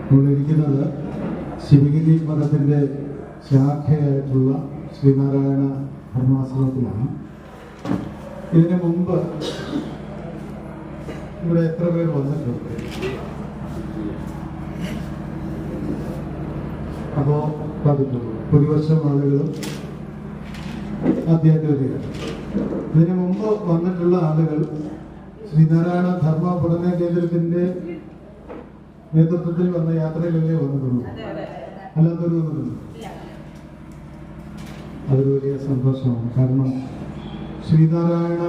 നമ്മളിരിക്കുന്നത് ശിവഗിരി മഠത്തിൻ്റെ ശാഖയായിട്ടുള്ള ശ്രീനാരായണ ധർമാശ്രമത്തിലാണ്. ഇതിനു മുമ്പ് ഇവിടെ എത്ര പേർ വന്നിട്ടുണ്ട്? അപ്പോൾ പതിറ്റുള്ളൂ ഭൂരിപക്ഷം ആളുകളും ആദ്യമായിട്ട് വരികയാണ്. ഇതിനു മുമ്പ് വന്നിട്ടുള്ള ആളുകൾ ശ്രീനാരായണ ധർമ്മ പഠന കേന്ദ്രത്തിന്റെ നേതൃത്വത്തിൽ വന്ന യാത്രയിലല്ലേ വന്നിട്ടുള്ളൂ, അല്ലാത്തൊരു വന്നിട്ടുള്ളൂ. അതൊരു വലിയ സന്തോഷമാണ്. കാരണം ശ്രീനാരായണ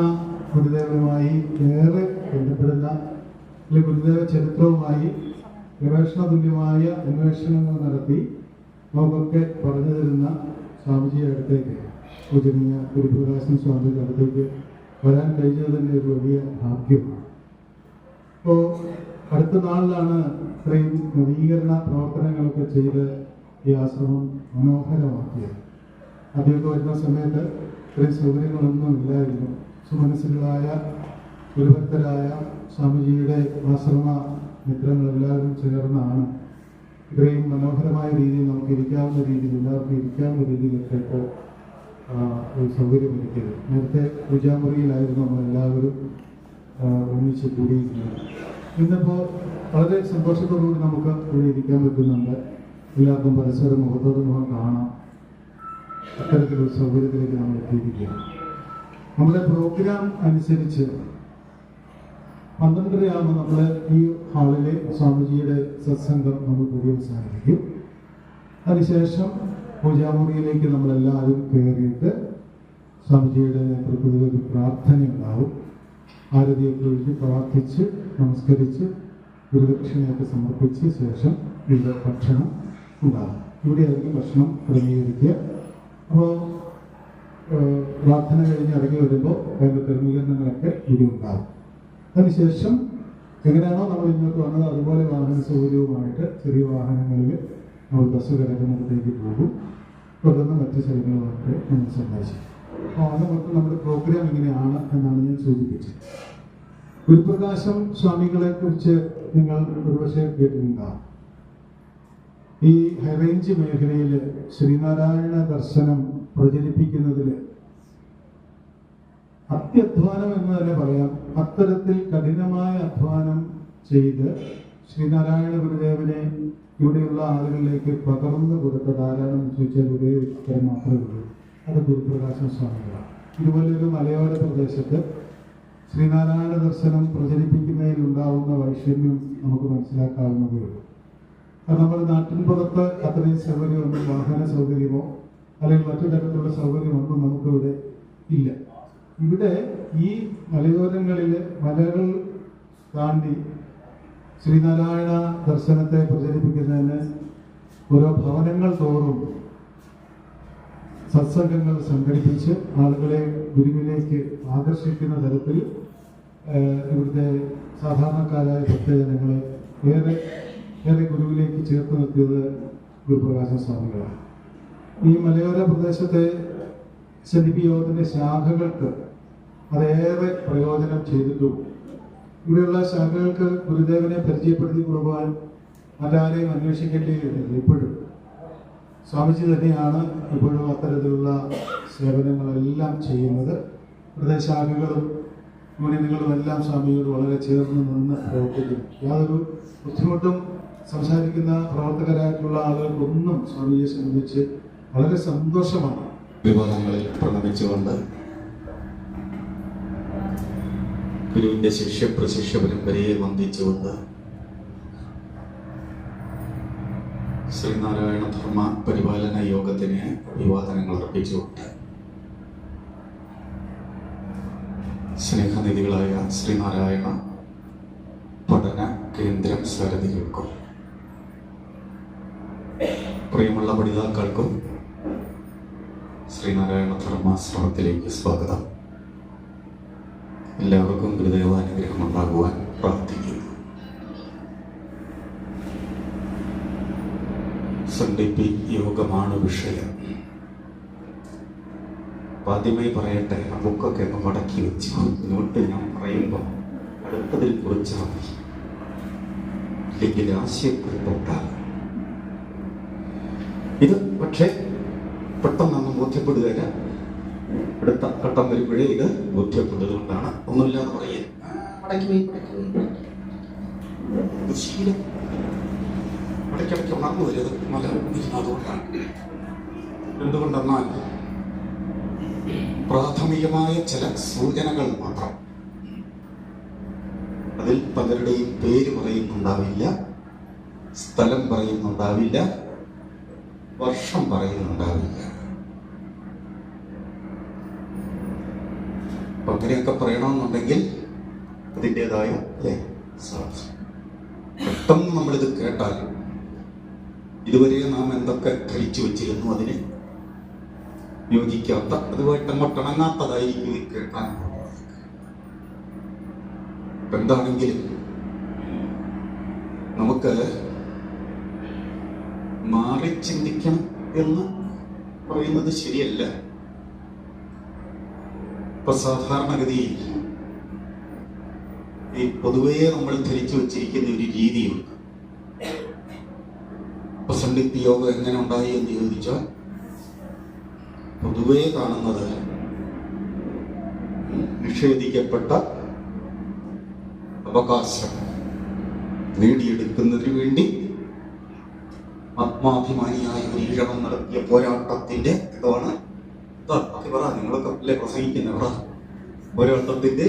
ഗുരുദേവനുമായി ഏറെ ബന്ധപ്പെടുന്ന അല്ലെങ്കിൽ ഗുരുദേവ ചരിത്രവുമായി ഗവേഷണ തുല്യമായ അന്വേഷണങ്ങൾ നടത്തി നമുക്കൊക്കെ പറഞ്ഞു തരുന്ന സ്വാമിജിയുടെ അടുത്തേക്ക്, പൂജനീയ ഗുരുപ്രകാശൻ സ്വാമിയുടെ അടുത്തേക്ക് വരാൻ കഴിഞ്ഞത് തന്നെ ഒരു വലിയ ഭാഗ്യമാണ്. അപ്പോൾ അടുത്ത നാളിലാണ് ഇത്രയും നവീകരണ പ്രവർത്തനങ്ങളൊക്കെ ചെയ്ത് ഈ ആശ്രമം മനോഹരമാക്കിയത്. ആദ്യമൊക്കെ വരുന്ന സമയത്ത് ഇത്രയും സൗകര്യങ്ങളൊന്നും ഇല്ലായിരുന്നു. സുമനസ്സുകളായ ഗുരുഭക്തരായ സ്വാമിജിയുടെ ആശ്രമ മിത്രങ്ങളെല്ലാവരും ചേർന്നാണ് ഇത്രയും മനോഹരമായ രീതിയിൽ നമുക്ക് ഇരിക്കാവുന്ന രീതിയിൽ, എല്ലാവർക്കും ഇരിക്കാവുന്ന രീതിയിലൊക്കെ ഇപ്പോൾ ഒരു സൗകര്യമൊരുക്കിയത്. നേരത്തെ പൂജാമുറിയിലായിരുന്നു നമ്മളെല്ലാവരും ഒന്നിച്ച് കൂടിയിരിക്കുന്നത്. ഇന്നിപ്പോൾ വളരെ സന്തോഷത്തോടുകൂടി നമുക്ക് ഇവിടെ ഇരിക്കാൻ പറ്റുന്നുണ്ട്. എല്ലാവർക്കും പരസ്പരം മുഖത്തോട് മുഖം കാണാം. അത്തരത്തിലൊരു സൗകര്യത്തിലേക്ക് നമ്മൾ എത്തിയിരിക്കുകയാണ്. നമ്മുടെ പ്രോഗ്രാം അനുസരിച്ച് 12:30 നമ്മൾ ഈ ഹാളിലെ സ്വാമിജിയുടെ സത്സംഗം നമ്മൾ പര്യവസാനിപ്പിക്കും. അതിനുശേഷം പൂജാമുറിയിലേക്ക് നമ്മളെല്ലാവരും കയറിയിട്ട് സ്വാമിജിയുടെ നേതൃത്വത്തിൽ ഒരു പ്രാർത്ഥനയുണ്ടാവും. ആരതിയൊക്കെ ഒഴിച്ച് പ്രാർത്ഥിച്ച് നമസ്കരിച്ച് ഗുരുദക്ഷിണയൊക്കെ സമർപ്പിച്ച ശേഷം ഇവിടെ ഭക്ഷണം ഉണ്ടാകും. ഇവിടെയായിരിക്കും ഭക്ഷണം ക്രമീകരിക്കുക. അപ്പോൾ പ്രാർത്ഥന കഴിഞ്ഞ് ഇറങ്ങി വരുമ്പോൾ വേണ്ട ക്രമീകരണങ്ങളൊക്കെ ഇവിടെ ഉണ്ടാകും. അതിനുശേഷം എങ്ങനെയാണോ നമ്മൾ ഇങ്ങോട്ട് വന്നത് അതുപോലെ വാഹന സൗകര്യവുമായിട്ട് ചെറിയ വാഹനങ്ങളിൽ നമ്മൾ ബസ് കിടക്കുന്നിടത്തേക്ക് പോകും. തുടർന്ന് മറ്റു സ്ഥലങ്ങളുമായിട്ട് നമ്മൾ സന്ദർശിക്കും. അപ്പോൾ അത് മൊത്തം നമ്മുടെ പ്രോഗ്രാം എങ്ങനെയാണ് എന്നാണ് ഞാൻ സൂചിപ്പിച്ചത്. ഗുരുപ്രകാശം സ്വാമികളെ കുറിച്ച് നിങ്ങൾ ഒരുപക്ഷെ കേട്ടിട്ടുണ്ടാകും. ഈ ഹൈറേഞ്ച് മേഖലയിൽ ശ്രീനാരായണ ദർശനം പ്രചരിപ്പിക്കുന്നതിൽ അത്യധ്വാനം എന്ന് തന്നെ പറയാം. അത്തരത്തിൽ കഠിനമായ അധ്വാനം ചെയ്ത് ശ്രീനാരായണ ഗുരുദേവനെ ഇവിടെയുള്ള ആളുകളിലേക്ക് പകർന്നു കൊടുത്ത ധാരാളം ചോദിച്ചാൽ ഒരേ ഉത്തരം മാത്രമേ ഉള്ളൂ, അത് ഗുരുപ്രകാശം സ്വാമികളാണ്. ഇതുപോലൊരു മലയോര പ്രദേശത്ത് ശ്രീനാരായണ ദർശനം പ്രചരിപ്പിക്കുന്നതിലുണ്ടാവുന്ന വൈഷമ്യം നമുക്ക് മനസ്സിലാക്കാവുന്നതേ ഉള്ളൂ. അത് നമ്മുടെ നാട്ടിൻ പുറത്ത് അത്രയും സൗകര്യമൊന്നും, വാഹന സൗകര്യമോ അല്ലെങ്കിൽ മറ്റു തരത്തിലുള്ള സൗകര്യമൊന്നും നമുക്കിവിടെ ഇല്ല. ഇവിടെ ഈ മലയോരങ്ങളിൽ മലകൾ താണ്ടി ശ്രീനാരായണ ദർശനത്തെ പ്രചരിപ്പിക്കുന്നതിന് ഓരോ ഭവനങ്ങൾ തോറും സത്സംഗങ്ങൾ സംഘടിപ്പിച്ച് ആളുകളെ ഗുരുവിലേക്ക് ആകർഷിക്കുന്ന തരത്തിൽ ഇവിടുത്തെ സാധാരണക്കാരായ ഭക്തജനങ്ങളെ ഏറെ ഗുരുവിലേക്ക് ചേർത്ത് നിർത്തിയത് ഗുരുപ്രകാശ സ്വാമികളാണ്. ഈ മലയോര പ്രദേശത്തെ SNDP യോഗത്തിൻ്റെ ശാഖകൾക്ക് അതേറെ പ്രയോജനം ചെയ്തിട്ടും ഇവിടെയുള്ള ശാഖകൾക്ക് ഗുരുദേവനെ പരിചയപ്പെടുത്തി കൊടുക്കുവാൻ മറ്റാരെയും അന്വേഷിക്കേണ്ടി വരുന്നില്ല. ഇപ്പോഴും സ്വാമിജി തന്നെയാണ് ഇപ്പോഴും അത്തരത്തിലുള്ള സേവനങ്ങളെല്ലാം ചെയ്യുന്നത്. ഇവിടുത്തെ ശാഖകളും യൂണിയനുകളും എല്ലാം സ്വാമിയോട് വളരെ ചേർന്ന് നിന്ന് പ്രവർത്തിക്കുന്നു. യാതൊരു ബുദ്ധിമുട്ടും സംസാരിക്കുന്ന പ്രവർത്തകരായിട്ടുള്ള ആളുകൾക്കൊന്നും സ്വാമിയെ സംബന്ധിച്ച് വളരെ സന്തോഷമാണ്. വിവാദങ്ങളിൽ പ്രണമിച്ചുകൊണ്ട് ഗുരുവിന്റെ ശിഷ്യ പരമ്പരയെ വന്ദിച്ചുകൊണ്ട് ശ്രീനാരായണ ധർമ്മ പരിപാലന യോഗത്തിന് അഭിവാദനങ്ങൾ അർപ്പിച്ചുകൊണ്ട് സ്നേഹനിധികളായ ശ്രീനാരായണ പഠന കേന്ദ്രം സാരഥികൾക്കും പ്രിയമുള്ള പഠിതാക്കൾക്കും ശ്രീനാരായണ ധർമാശ്രമത്തിലേക്ക് സ്വാഗതം. എല്ലാവർക്കും ഗുരുദേവാനുഗ്രഹം ഉണ്ടാകുവാൻ പ്രാർത്ഥിക്കുന്നു. SNDP യോഗമാണ് വിഷയം. ആദ്യമായി പറയട്ടെ, ആ ബുക്കൊക്കെ ഒന്ന് മടക്കി വെച്ചു. നോട്ട് ഞാൻ പറയുമ്പോൾ അടുത്തതിൽ കുറിച്ചാൽ മതി. ഇല്ലെങ്കിൽ ആശയക്കുഴപ്പമുണ്ടാകും. ഇത് പക്ഷേ പെട്ടെന്നൊന്നും ബോധ്യപ്പെടുകയില്ല. അടുത്ത ഘട്ടം വരുമ്പോഴേ ഇത് ബോധ്യപ്പെടുന്നതുകൊണ്ടാണ് ഒന്നുമില്ലാന്ന് പറയുക. ശീലം ഇടയ്ക്കിടയ്ക്ക് ഉണർന്നു വരുന്നത് അതുകൊണ്ടാണ്. എന്തുകൊണ്ടെന്നാൽ പ്രാഥമികമായ ചില സൂചനകൾ മാത്രം, അതിൽ പലരുടെയും പേര് പറയുന്നുണ്ടാവില്ല, സ്ഥലം പറയുന്നുണ്ടാവില്ല, വർഷം പറയുന്നുണ്ടാവില്ല. അപ്പൊ അങ്ങനെയൊക്കെ പറയണമെന്നുണ്ടെങ്കിൽ അതിൻ്റെതായ പെട്ടെന്ന് നമ്മളിത് കേട്ടാൽ ഇതുവരെ നാം എന്തൊക്കെ ധരിച്ചു വച്ചിരുന്നു അതിന് യോജിക്കാത്ത, അതുമായിട്ട് അങ്ങോട്ട് ഇണങ്ങാത്തതായിരിക്കും ഇത് കേൾക്കാൻ. എന്താണെങ്കിലും നമുക്ക് മാറി ചിന്തിക്കണം എന്ന് പറയുന്നത് ശരിയല്ല. ഇപ്പൊ സാധാരണഗതിയിൽ ഈ പൊതുവേ നമ്മൾ ധരിച്ചു വച്ചിരിക്കുന്ന ഒരു രീതിയുണ്ട്. പ്രസംഗിപ്പ് യോഗം എങ്ങനെ ഉണ്ടായി എന്ന് ചോദിച്ചാൽ പൊതുവേ കാണുന്നത് നിഷേധിക്കപ്പെട്ട അവകാശം നേടിയെടുക്കുന്നതിന് വേണ്ടി ആത്മാഭിമാനിയായ ഒരു ഈഴവൻ നടത്തിയ പോരാട്ടത്തിന്റെ ഇതാണ്. പറ, നിങ്ങളൊക്കെ അല്ലേ പ്രസംഗിക്കുന്ന പോരാട്ടത്തിന്റെ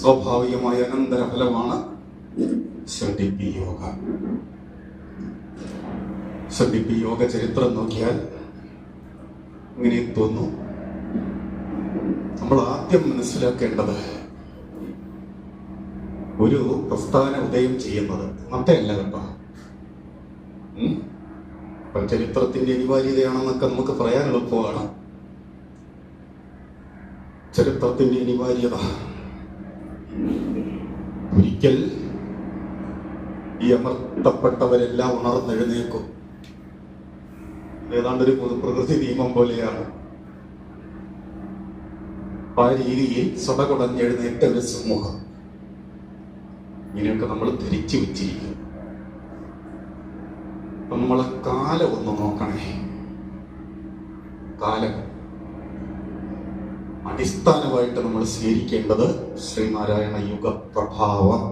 സ്വാഭാവികമായ അനന്തരഫലമാണ് സഡിപ്പി യോഗ. സഡിപ്പി യോഗ ചരിത്രം നോക്കിയാൽ ഇങ്ങനെ തോന്നുന്നു. നമ്മൾ ആദ്യം മനസ്സിലാക്കേണ്ടത് ഒരു പ്രസ്ഥാന ഉദയം ചെയ്യുന്നത് ഇന്നത്തെ അല്ല കേട്ടോ. ചരിത്രത്തിന്റെ അനിവാര്യതയാണെന്നൊക്കെ നമുക്ക് പറയാൻ എളുപ്പമാണ്. ചരിത്രത്തിന്റെ അനിവാര്യത ഒരിക്കൽ ഈ അമർത്തപ്പെട്ടവരെല്ലാം ഉണർന്നെഴുന്നേക്കും. ഏതാണ്ടൊരു പൊതുപ്രകൃതി നിയമം പോലെയാണ്. ആ രീതിയിൽ സ്വടകുടഞ്ഞെഴുന്നേറ്റ ഒരു സമൂഹം. ഇങ്ങനെയൊക്കെ നമ്മൾ ധരിച്ചു വെച്ചിരിക്കും. നമ്മളെ കാലം ഒന്ന് നോക്കണേ. കാലം അടിസ്ഥാനമായിട്ട് നമ്മൾ സ്വീകരിക്കേണ്ടത് ശ്രീനാരായണ യുഗപ്രഭാവം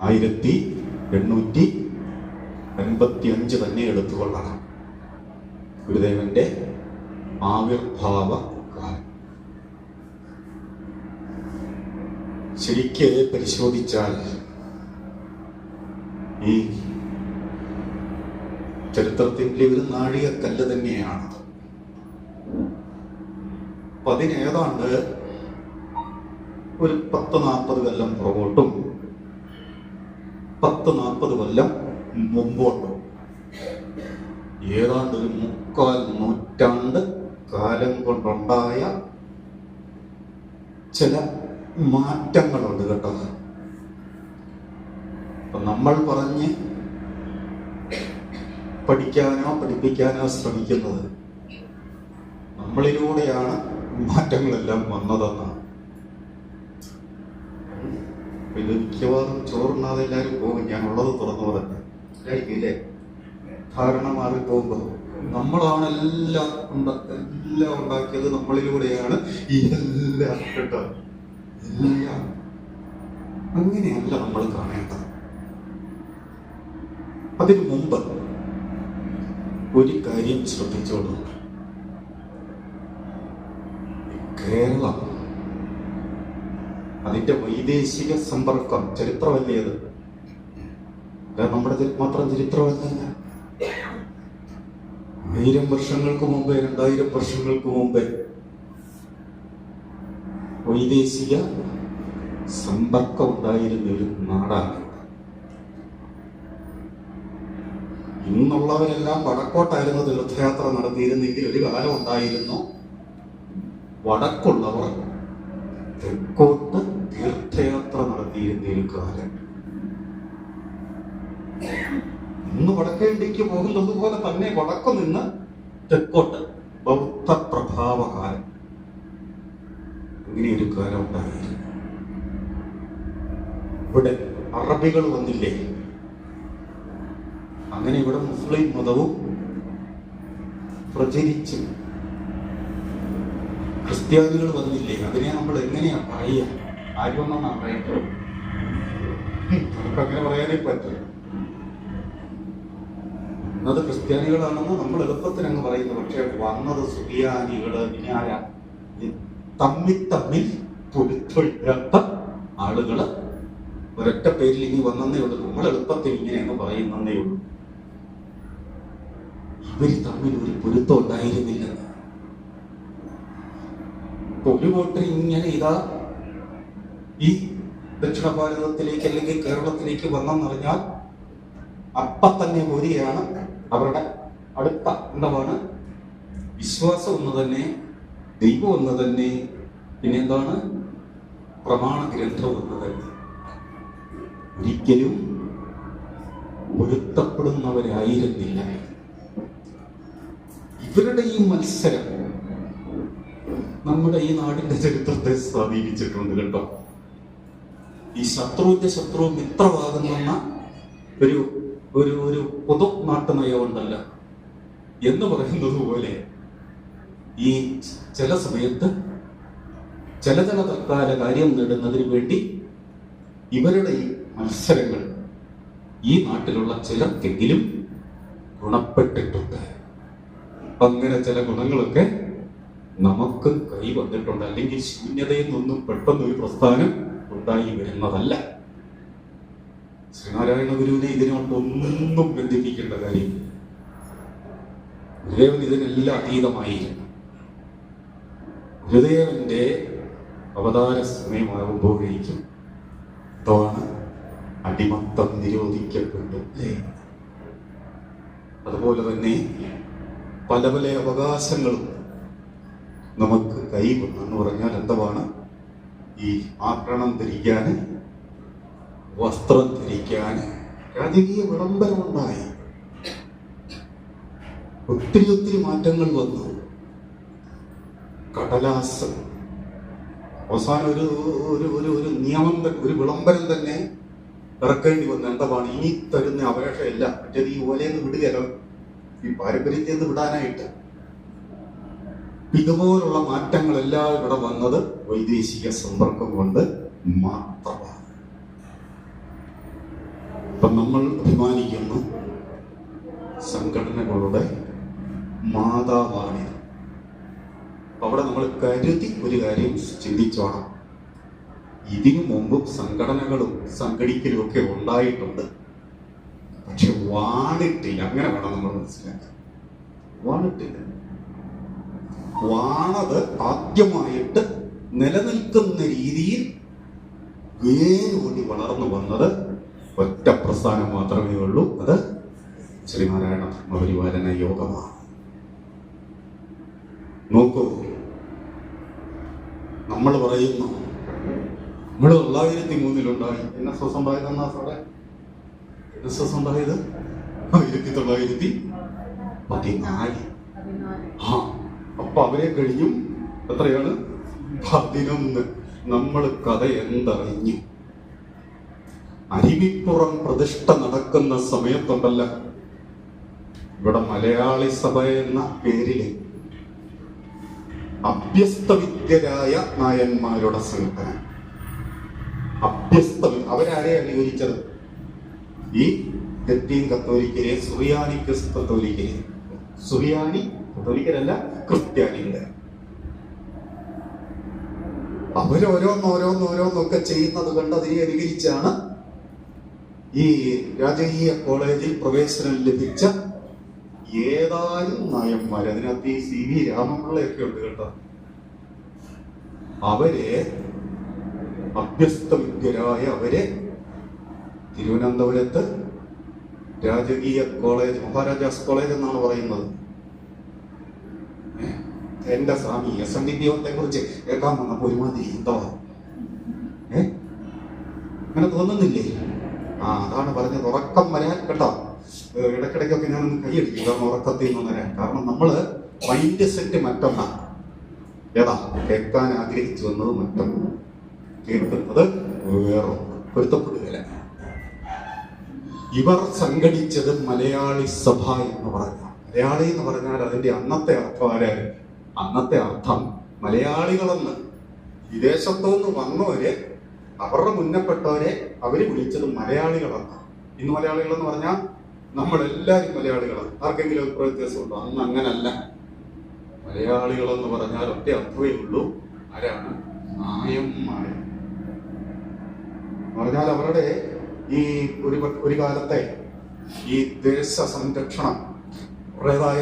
1855 തന്നെ എടുത്തുകൊള്ളണം. ഗുരുദേവന്റെ ആവിർഭാവ കാലം ശരിക്ക് പരിശോധിച്ചാൽ ഈ ചരിത്രത്തിന്റെ ഒരു നാഴികക്കല്ല് തന്നെയാണ്. അപ്പൊ അതിനേതാണ്ട് ഒരു 10-40 കൊല്ലം പുറകോട്ടും 10-40 കൊല്ലം മുമ്പോട്ടും ഏതാണ്ട് ഒരു 3/4 നൂറ്റാണ്ട് കാലം കൊണ്ടുണ്ടായ ചില മാറ്റങ്ങളുണ്ട് കേട്ടോ. അപ്പൊ നമ്മൾ പറഞ്ഞ് പഠിക്കാനോ പഠിപ്പിക്കാനോ ശ്രമിക്കുന്നത് നമ്മളിലൂടെയാണ് മാറ്റങ്ങളെല്ലാം വന്നതെന്നാണ്. ഇത് മിക്കവാറും ചോറുണ്ണാതെ എല്ലാവരും പോകും. ഞാനുള്ളത് തുറന്നു പറഞ്ഞത് ആയിരിക്കില്ലേ? ധാരണ മാറിപ്പോകുമ്പോൾ നമ്മളാണ് എല്ലാം ഉണ്ടാക്കിയത്, നമ്മളിലൂടെയാണ് ഈ എല്ലാം കേട്ടോ. എല്ലാം അങ്ങനെയല്ല നമ്മൾ കാണേണ്ടത്. അതിനു മുമ്പ് ഒരു കാര്യം ശ്രദ്ധിച്ചോളൂ. കേരളം, അതിന്റെ വൈദേശിക സമ്പർക്കം ചരിത്രമല്ലേ അത്? നമ്മുടെ മാത്രം ചരിത്രമല്ല. 1000 വർഷങ്ങൾക്ക് മുമ്പേ 2000 വർഷങ്ങൾക്ക് മുമ്പേ വൈദേശിക സമ്പർക്കം ഉണ്ടായിരുന്ന ഒരു നാടാണ്. ഇന്നുള്ളവരെല്ലാം വടക്കോട്ടായിരുന്നു തീർത്ഥയാത്ര നടത്തിയിരുന്നെങ്കിൽ ഒരു കാലം ഉണ്ടായിരുന്നു വടക്കുള്ളവർ തെക്കോട്ട് തീർത്ഥയാത്ര നടത്തിയിരുന്ന ഒരു കാലം. ഇന്ന് വടക്കേ ഇന്ത്യക്ക് പോകുന്നത് പോലെ തന്നെ വടക്കു നിന്ന് തെക്കോട്ട് ബൗദ്ധ പ്രഭാവകാലം, ഇങ്ങനെയൊരു കാലം ഉണ്ടായിരുന്നു. ഇവിടെ അറബികൾ വന്നില്ലേ? അങ്ങനെ ഇവിടെ മുസ്ലിം മതവും പ്രചരിച്ചു. ക്രിസ്ത്യാനികൾ വന്നില്ലേ? അതിനെ നമ്മൾ എങ്ങനെയാ പറയുക? ആരുമെന്നാ പറയുന്നത്? നമുക്കങ്ങനെ പറയാനേ പറ്റില്ല. അത് ക്രിസ്ത്യാനികളാണെന്ന് നമ്മൾ എളുപ്പത്തിൽ അങ്ങ് പറയുന്നു. പക്ഷെ വന്നത് സുറിയാനികള്, ഇനി ആരാ? തമ്മിൽ പൊരുത്തൊഴിയാത്ത ആളുകള് ഒരൊറ്റ പേരിൽ ഇനി വന്നേ ഉള്ളൂ. നമ്മൾ എളുപ്പത്തിൽ ഇങ്ങനെ അങ്ങ് പറയുന്നേ ഉള്ളൂ. ഇവര് തമ്മിൽ ഒരു പൊരുത്തം ഉണ്ടായിരുന്നില്ലെന്ന്. ഒരു കൂട്ടർ ഇങ്ങനെ ഇതാ ഈ ദക്ഷിണ ഭാരതത്തിലേക്ക് അല്ലെങ്കിൽ കേരളത്തിലേക്ക് വന്നെന്നറിഞ്ഞാൽ അപ്പം തന്നെ പോരുകയാണ്. അവരുടെ അടുത്ത എന്താണ്? വിശ്വാസം ഒന്ന് തന്നെ, ദൈവം ഒന്ന് തന്നെ, പിന്നെ എന്താണ്? പ്രമാണ ഗ്രന്ഥം ഒന്ന് തന്നെ. ഒരിക്കലും പൊരുത്തപ്പെടുന്നവരായിരുന്നില്ല. ഇവരുടെ ഈ മത്സരം നമ്മുടെ ഈ നാടിന്റെ ചരിത്രത്തെ സ്വാധീനിച്ചിട്ടുണ്ട് കേട്ടോ. ഈ ശത്രുവിന്റെ ശത്രു മിത്രമാകുന്ന ഒരു ഒരു ഒരു പൊതു നാട്ടുനയമുണ്ടല്ലോ എന്ന് പറയുന്നത് പോലെ ഈ ചില സമയത്ത് ചില തൽക്കാല കാര്യം നേടുന്നതിന് വേണ്ടി ഇവരുടെ ഈ മത്സരങ്ങൾ ഈ നാട്ടിലുള്ള ചിലർക്കെങ്കിലും ഗുണപ്പെട്ടിട്ടുണ്ട്. അങ്ങനെ ചില ഗുണങ്ങളൊക്കെ നമുക്ക് കൈ വന്നിട്ടുണ്ട്. അല്ലെങ്കിൽ ശൂന്യതയിൽ നിന്നും പെട്ടെന്ന് ഒരു പ്രസ്ഥാനം ഉണ്ടായി വരുന്നതല്ല. ശ്രീനാരായണ ഗുരുവിനെ ഇതിനോടൊന്നും ബന്ധിപ്പിക്കേണ്ട കാര്യം. ഗുരുദേവൻ ഇതിനെല്ലാം അതീതമായിരുന്നു. ഗുരുദേവന്റെ അവതാര സമയമാകുമ്പോഴേക്കും എന്താണ്? അടിമത്തം നിരോധിക്കപ്പെട്ടു. അതുപോലെ തന്നെ പല പല അവകാശങ്ങളും നമുക്ക് കൈവന്നെന്ന് പറഞ്ഞാൽ എന്താണ്? ഈ ആഭരണം ധരിക്കാന്, വസ്ത്രം ധരിക്കാന് രാജകീയ വിളംബരമുണ്ടായി. ഒത്തിരി മാറ്റങ്ങൾ വന്നു. കടലാസ് അവസാനം ഒരു നിയമം, ഒരു വിളംബരം തന്നെ ഇറക്കേണ്ടി വന്നു. എന്താണ്? ഇനി തരുന്ന അപേക്ഷയല്ല, മറ്റേത് ഈ ഓലയെന്ന് വിടുകയല്ലോ, ഈ പാരമ്പര്യത്തിൽ നിന്ന് വിടാനായിട്ട്. ഇതുപോലുള്ള മാറ്റങ്ങളെല്ലാം ഇവിടെ വന്നത് വൈദേശിക സമ്പർക്കം കൊണ്ട് മാത്രമാണ്. ഇപ്പം നമ്മൾ അഭിമാനിക്കുന്നു സംഘടനകളുടെ മാതാവാണിത്. അവിടെ നമ്മൾ കരുതി ഒരു കാര്യം ചിന്തിച്ചോണം. ഇതിനു മുമ്പും സംഘടനകളും സംഘടിക്കലും ഒക്കെ ഉണ്ടായിട്ടുണ്ട്. പക്ഷെ വാണിട്ടില്ല. അങ്ങനെ വേണം നമ്മൾ മനസ്സിലാക്കാൻ. വാണിട്ടില്ല. വാണത് ആദ്യമായിട്ട് നിലനിൽക്കുന്ന രീതിയിൽ വേരോടി വളർന്നു വന്നത് ഒറ്റ പ്രസ്ഥാനം മാത്രമേ ഉള്ളൂ. അത് ശ്രീനാരായണ ധർമ്മപരിപാലന യോഗമാണ്. നോക്കൂ, നമ്മൾ പറയുന്നു നമ്മൾ 1903 NSS ഉണ്ടായതെന്നാ സാറേ? NSS ഉണ്ടായത് 1914. അപ്പൊ അവരെ കഴിഞ്ഞും എത്രയാണ്? 11. നമ്മൾ കഥ എന്തറിഞ്ഞു? അരുവിപ്പുറം പ്രതിഷ്ഠ നടക്കുന്ന സമയത്തുണ്ടല്ല, ഇവിടെ മലയാളി സഭ എന്ന പേരില് അഭ്യസ്തവിദ്യരായ നായന്മാരുടെ സംഘടന. അവരാരെ അനുകരിച്ചത്? ഈ ലത്തീൻ കത്തോലിക്കരെ, സുറിയാനി കത്തോലിക്കരെ. സുറിയാനി കത്തോലിക്കരല്ല, ക്രിസ്ത്യാനികളെ. അവരോരോന്നൊക്കെ ചെയ്യുന്നത് കണ്ട് അതിനെ അനുകരിച്ചാണ് ഈ രാജകീയ കോളേജിൽ പ്രവേശനം ലഭിച്ച ഏതാനും നായന്മാർ. അതിനകത്ത് ഈ CV രാമപിള്ളയൊക്കെ ഉണ്ട് കേട്ടോ. അവരെ അഭ്യസ്തവിദ്യരായ അവരെ തിരുവനന്തപുരത്ത് രാജകീയ കോളേജ്, മഹാരാജാസ് കോളേജ് എന്നാണ് പറയുന്നത്. എന്റെ സ്വാമി SND ദൈവത്തെ കുറിച്ച് കേൾക്കാൻ വന്നപ്പോ ഒരുമാതിരി എന്താ അങ്ങനെ തോന്നുന്നില്ലേ? അതാണ് പറഞ്ഞത്. ഉറക്കം വരാൻ കേട്ടോ. ഇടയ്ക്കിടയ്ക്കൊക്കെ ഞാനൊന്ന് കൈയടിക്കും, കാരണം ഉറക്കത്തിൽ നിന്ന് വരാൻ. കാരണം നമ്മള് മൈൻഡ് സെറ്റ് മറ്റൊന്നാണ്. ഏതാ കേൾക്കാൻ ആഗ്രഹിച്ചു വന്നത് മറ്റൊന്ന്, കേൾക്കുന്നത് വേറൊന്ന്. പൊരുത്തപ്പെടുകയില്ല. ഇവർ സംഘടിച്ചത് മലയാളി സഭ എന്ന് പറഞ്ഞ, മലയാളി എന്ന് പറഞ്ഞാൽ അതിന്റെ അന്നത്തെ അർത്ഥം ആരാണ്? അന്നത്തെ അർത്ഥം മലയാളികളെന്ന്. വിദേശത്തുനിന്ന് വന്നവരെ, അവരുടെ മുന്നപ്പെട്ടവരെ അവര് വിളിച്ചത് മലയാളികളെന്ന്. ഇന്ന് മലയാളികൾ എന്ന് പറഞ്ഞാൽ നമ്മളെല്ലാവരും മലയാളികളാണ്. ആർക്കെങ്കിലും അഭിപ്രായ വ്യത്യാസമുണ്ടോ? അന്ന് അങ്ങനല്ല. മലയാളികൾ എന്ന് പറഞ്ഞാൽ ഒറ്റ അർത്ഥമേ ഉള്ളൂ. ആരാണ്? നായന്മാർ എന്ന് പറഞ്ഞാൽ അവരുടെ ഈ ഒരു കാലത്തെ ഈ ദേശ സംരക്ഷണം, അവരുടേതായ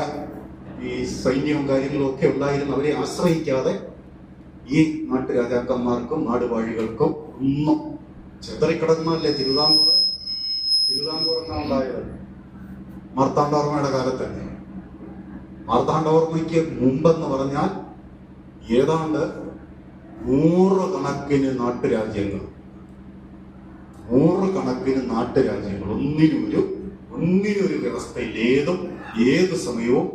ഈ സൈന്യവും കാര്യങ്ങളും ഒക്കെ ഉണ്ടായിരുന്നവരെ ആശ്രയിക്കാതെ ഈ നാട്ടുരാജാക്കന്മാർക്കും നാടുവാഴികൾക്കും ഒന്നും ചെതറിക്കിടന്നല്ലേ തിരുവിതാംകൂർ എന്നാണ് ഉണ്ടായത്. മാർത്താണ്ഡവർമ്മയുടെ കാലത്ത്. മാർത്താണ്ഡവർമ്മയ്ക്ക് മുമ്പെന്ന് പറഞ്ഞാൽ ഏതാണ്ട് 100 കണക്കിന് നാട്ടുരാജ്യങ്ങൾ, ഒന്നിനൊരു വ്യവസ്ഥയിൽ ഏത് സമയവും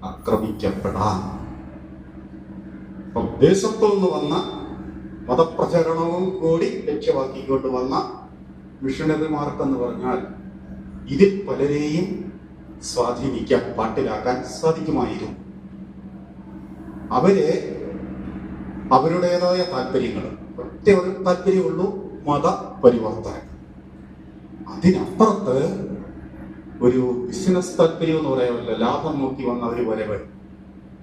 ആക്രമിക്കപ്പെടാം. അപ്പം ദേശത്തു നിന്ന് വന്ന മതപ്രചരണവും കൂടി ലക്ഷ്യമാക്കിക്കൊണ്ട് വന്ന മിഷണറിമാർക്കെന്ന് പറഞ്ഞാൽ ഇതിൽ പലരെയും സ്വാധീനിക്കാൻ, പാട്ടിലാക്കാൻ സാധിക്കുമായിരുന്നു. അവര് അവരുടേതായ താല്പര്യങ്ങൾ, ഒറ്റ ഒരു താല്പര്യമുള്ളൂ, മതപരിവർത്തനം. അതിനപ്പുറത്ത് ഒരു ബിസിനസ് താല്പര്യം എന്ന് പറയാമല്ലോ, ലാഭം നോക്കി വന്ന ഒരു വരവ്.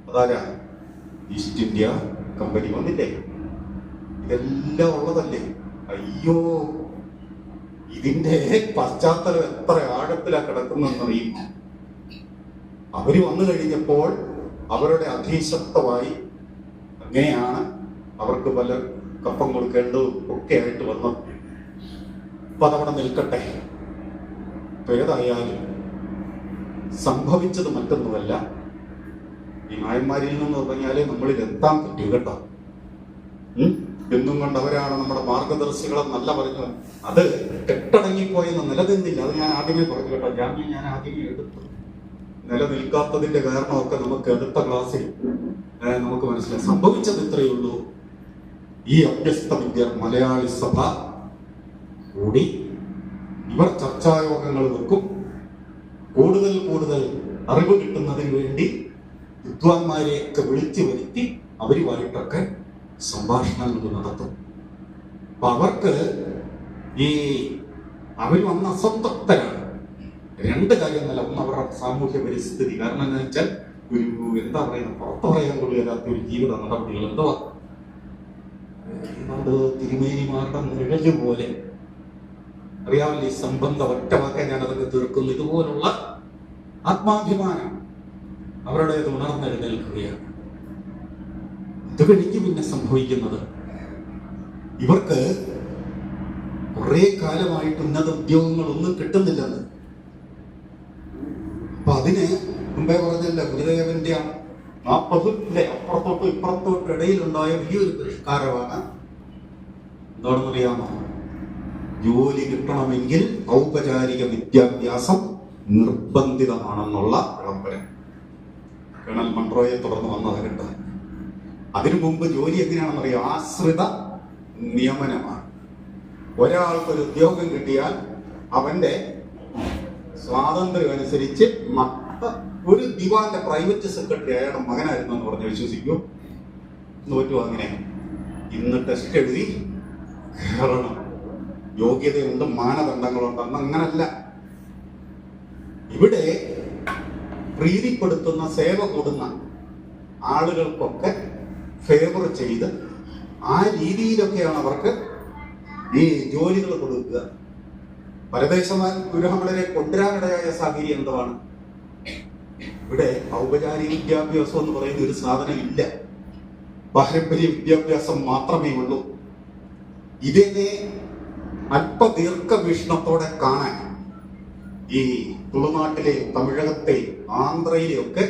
അതാരാ? ഈസ്റ്റ് ഇന്ത്യ കമ്പനി വന്നില്ലേ? ഇതെല്ലാം ഉള്ളതല്ലേ? അയ്യോ, ഇതിന്റെ പശ്ചാത്തലം എത്ര ആഴത്തിലാ കിടക്കുന്നറിയും. അവര് വന്നു കഴിഞ്ഞപ്പോൾ അവരുടെ അധീശത്വമായി അങ്ങനെയാണ് അവർക്ക് പല കപ്പം കൊടുക്കേണ്ടതും ഒക്കെ ആയിട്ട് വന്നത്. അപ്പൊ അതവിടെ നിൽക്കട്ടെ. ഏതായാലും സംഭവിച്ചത് മറ്റൊന്നുമല്ല. ഈ നായന്മാരിൽ നിന്ന് തുടങ്ങിയാലേ നമ്മളിൽ എത്താൻ പറ്റൂ കേട്ടോ. എന്നും കൊണ്ട് അവരാണ് നമ്മുടെ മാർഗദർശികളെന്നല്ല പറഞ്ഞു. അത് കെട്ടടങ്ങിപ്പോയെന്ന് നിലനിന്നില്ല. അത് ഞാൻ ആദ്യമേ പറഞ്ഞു കേട്ടോ. ജാമ്യം ഞാൻ ആദ്യമേ എടുത്തു. നിലനിൽക്കാത്തതിന്റെ കാരണമൊക്കെ നമുക്ക് അടുത്ത ക്ലാസ്സിൽ നമുക്ക് മനസ്സിലായി. സംഭവിച്ചത് ഇത്രയേ ഉള്ളൂ. ഈ അഭ്യസ്ത വിദ്യർ മലയാളി സഭ കൂടി ഇവർ ചർച്ചായോഗങ്ങൾ വെക്കും. കൂടുതൽ അറിവ് കിട്ടുന്നതിന് വേണ്ടി വിദ്വാൻമാരെയൊക്കെ വിളിച്ചു വരുത്തി അവരുമായിട്ടൊക്കെ സംഭാഷണങ്ങൾ നടത്തും. അപ്പൊ അവർക്ക് അവർ വന്ന അസംതൃപ്തരാണ്. 2 കാര്യം എന്നല്ല. ഒന്ന്, അവരുടെ സാമൂഹ്യ പരിസ്ഥിതി. കാരണം എന്താ വെച്ചാൽ എന്താ പറയുന്നത്, പുറത്തു പറയാൻ കൊള്ളില്ലാത്ത ഒരു ജീവിത നടപടികൾ. എന്തുവാ അത് തിരുമേനിമാരുടെ നിഴല് പോലെ അറിയാമല്ലോ. ഈ സംബന്ധം ഒറ്റവാക്കാൻ ഞാൻ അതൊക്കെ തീർക്കുന്നു. ഇതുപോലുള്ള ആത്മാഭിമാനം അവരുടേത് ഉണർന്നെഴുന്നേൽക്കുകയാണ്. ഇത് കഴിഞ്ഞ് പിന്നെ സംഭവിക്കുന്നത്, ഇവർക്ക് കുറെ കാലമായിട്ട് ഉന്നത ഉദ്യോഗങ്ങളൊന്നും കിട്ടുന്നില്ലെന്ന്. അപ്പൊ അതിന് മുമ്പേ പറഞ്ഞല്ല, ഗുരുദേവന്റെ 40 അപ്പുറത്തോട്ടും ഇപ്പുറത്തോട്ടും ഇടയിലുണ്ടായ വലിയൊരു പരിഷ്കാരമാണ്. എന്താണെന്നറിയാമോ? ജോലി കിട്ടണമെങ്കിൽ ഔപചാരിക വിദ്യാഭ്യാസം നിർബന്ധിതമാണെന്നുള്ള വിളംബരം. കേണൽ മൺട്രോയെ തുടർന്ന് വന്നത് കേട്ടോ. അതിനു മുമ്പ് ജോലി എങ്ങനെയാണെന്നറിയാം? ആശ്രിത നിയമനമാണ്. ഒരാൾക്കൊരു ഉദ്യോഗം കിട്ടിയാൽ അവന്റെ സ്വാതന്ത്ര്യം അനുസരിച്ച് ഒരു ദിവാന്റെ പ്രൈവറ്റ് സെക്രട്ടറി അയാളുടെ മകനായിരുന്നു എന്ന് പറഞ്ഞ് വിശ്വസിക്കൂ. പറ്റുമോ? അങ്ങനെ ഇന്ന് ടെസ്റ്റ് എഴുതി കയറണം, യോഗ്യതയുണ്ട്, മാനദണ്ഡങ്ങളുണ്ട്. അന്ന് അങ്ങനല്ല. ഇവിടെ പ്രീതിപ്പെടുത്തുന്ന, സേവ കൂടുന്ന ആളുകൾക്കൊക്കെ ഫേവർ ചെയ്ത് ആ രീതിയിലൊക്കെയാണ് അവർക്ക് ഈ ജോലികൾ കൊടുക്കുക. പരദേശ ഗൃഹങ്ങളെ കൊണ്ടുവരാനിടയായ സാഹചര്യം എന്താണ്? ഇവിടെ ഔപചാരിക വിദ്യാഭ്യാസം എന്ന് പറയുന്ന ഒരു സാധനം ഇല്ല. പാരമ്പര്യ വിദ്യാഭ്യാസം മാത്രമേ ഉള്ളൂ. ഇതിനെ അല്പ ദീർഘവീക്ഷണത്തോടെ കാണാൻ ഈ തുളുനാട്ടിലെ, തമിഴകത്തെ, ആന്ധ്രയിലെ ഒക്കെ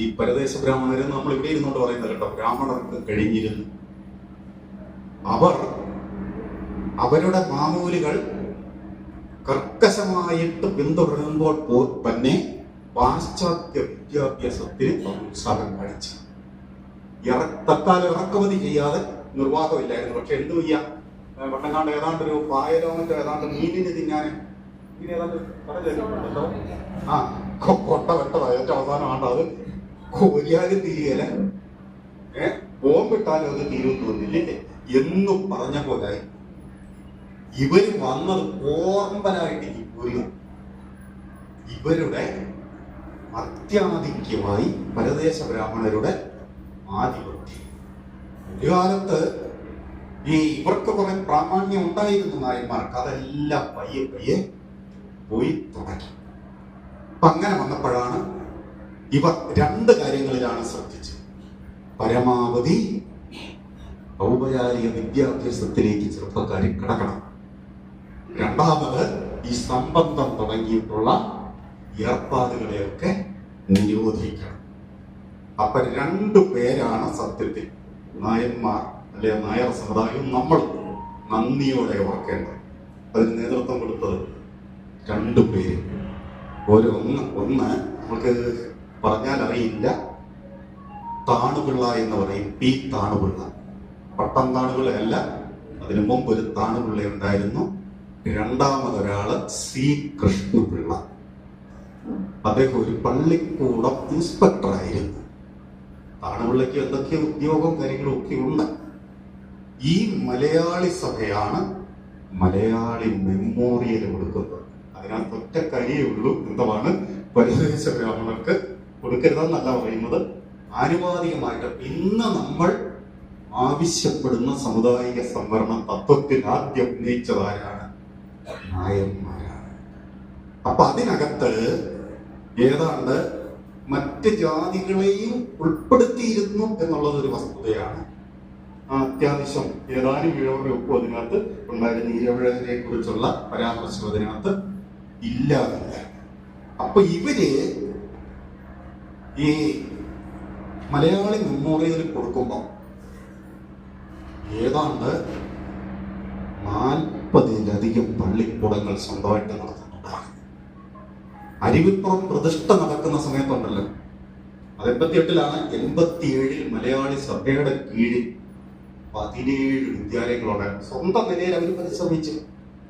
ഈ പരദേശ ബ്രാഹ്മണരെന്ന് നമ്മൾ ഇവിടെ ഇരുന്നുകൊണ്ട് പറയുന്നത് കേട്ടോ, ബ്രാഹ്മണർക്ക് കഴിഞ്ഞിരുന്നു. അവർ അവരുടെ മാമൂലുകൾ കർക്കശമായിട്ട് പിന്തുടരുമ്പോൾ തന്നെ പാശ്ചാത്യ വിദ്യാഭ്യാസത്തിന് ഉത്സാഹം കാണിച്ചു. തൽക്കാലം ഇറക്കുമതി ചെയ്യാതെ നിർവാഹമില്ലായിരുന്നു. പക്ഷെ എന്തു ചെയ്യാം? പണ്ടങ്ങാണ്ട് ഏതാണ്ടൊരു പായലോമറ്റോ ഏതാണ്ട് മീനിന് തിന്നാൻ ഇനി ഏതാണ്ട് പറഞ്ഞല്ലോ ആ കൊട്ട വെട്ടതാ ഏറ്റവും അവസാനമാണ്ടോ അത് കൊരിയാലും തിരിയല ബോംബിട്ടാലും അത് തീരുമെന്ന് തോന്നില്ലേ എന്നും പറഞ്ഞ പോലായി. ഇവര് വന്നത് ഓർമ്മനായിട്ട് ഒരു ഇവരുടെ അത്യാധിക്യമായി പരദേശ ബ്രാഹ്മണരുടെ ആധിപത്യം. ഒരു കാലത്ത് ഇവർക്ക് കുറെ പ്രാമാണ്യം ഉണ്ടായിരുന്നു നായന്മാർക്ക്, അതെല്ലാം പയ്യെ പയ്യെ പോയി തുടങ്ങി. അപ്പൊ അങ്ങനെ വന്നപ്പോഴാണ് ഇവർ രണ്ട് കാര്യങ്ങളിലാണ് ശ്രദ്ധിച്ചത്. പരമാവധി ഔപചാരിക വിദ്യാഭ്യാസത്തിലേക്ക് ചെറുപ്പക്കാരെ കടക്കണം. രണ്ടാമത് ഈ സംബന്ധം തുടങ്ങിയിട്ടുള്ള ഏർപ്പാടുകളെയൊക്കെ നിരോധിക്കണം. അപ്പൊ രണ്ടു പേരാണ് സത്യത്തിൽ നായന്മാർ അല്ലെ നായർ സമുദായം നമ്മൾ നന്ദിയോടെ ഓർക്കേണ്ടത്. അതിന് നേതൃത്വം കൊടുത്തത് രണ്ടു പേര്. ഒന്ന് നമുക്ക് പറഞ്ഞാൽ അറിയില്ല, താണുപിള്ള എന്ന് പറയും. പി താണുപിള്ള, പട്ടം താണുപിള്ളയല്ല, അതിനു മുമ്പ് ഒരു താണുപിള്ള ഉണ്ടായിരുന്നു. രണ്ടാമതൊരാള് സി കൃഷ്ണപിള്ള. അദ്ദേഹം ഒരു പള്ളിക്കൂടം ഇൻസ്പെക്ടർ ആയിരുന്നു. താണുപിള്ളയ്ക്ക് എന്തൊക്കെ ഉദ്യോഗവും കാര്യങ്ങളും ഒക്കെ ഉണ്ട്. ഈ മലയാളി സഭയാണ് മലയാളി മെമ്മോറിയൽ കൊടുക്കുന്നത്. അതിനകത്ത് ഒറ്റ കാര്യേ ഉള്ളൂ, എന്താണ് പരദേശ ബ്രാഹ്മണർക്ക് കൊടുക്കരുതെന്നല്ല പറയുന്നത്, ആനുപാതികമായിട്ട് ഇന്ന് നമ്മൾ ആവശ്യപ്പെടുന്ന സാമുദായിക സംവരണ തത്വത്തിൽ ആദ്യം ഉന്നയിച്ചതാരാണ്? നായന്മാരാണ്. അപ്പൊ അതിനകത്ത് ഏതാണ്ട് മറ്റ് ജാതികളെയും ഉൾപ്പെടുത്തിയിരുന്നു എന്നുള്ളത് ഒരു വസ്തുതയാണ്. അത്യാവശ്യം ഏതാനും ഇഴവരുടെ ഒപ്പം അതിനകത്ത് ഉണ്ടായിരുന്ന ഇരവിഴനെ കുറിച്ചുള്ള പരാമർശം അതിനകത്ത് ഇല്ലാതില്ല. അപ്പൊ ഇവര് ഈ മലയാളി മെമ്മോറിയൽ കൊടുക്കുമ്പോൾ ഏതാണ്ട് 40-ലധികം പള്ളിക്കൂടങ്ങൾ സ്വന്തമായിട്ട് നടത്തുന്നുണ്ടാണ്. അരുവിപ്പുറം പ്രതിഷ്ഠ നടക്കുന്ന സമയത്തുണ്ടല്ലോ, 88-ലാണ് 87-ൽ മലയാളി സഭയുടെ കീഴിൽ 17 വിദ്യാലയങ്ങളുണ്ടായിരുന്നു. സ്വന്തം നിലയിൽ അവർ പരിശ്രമിച്ചു.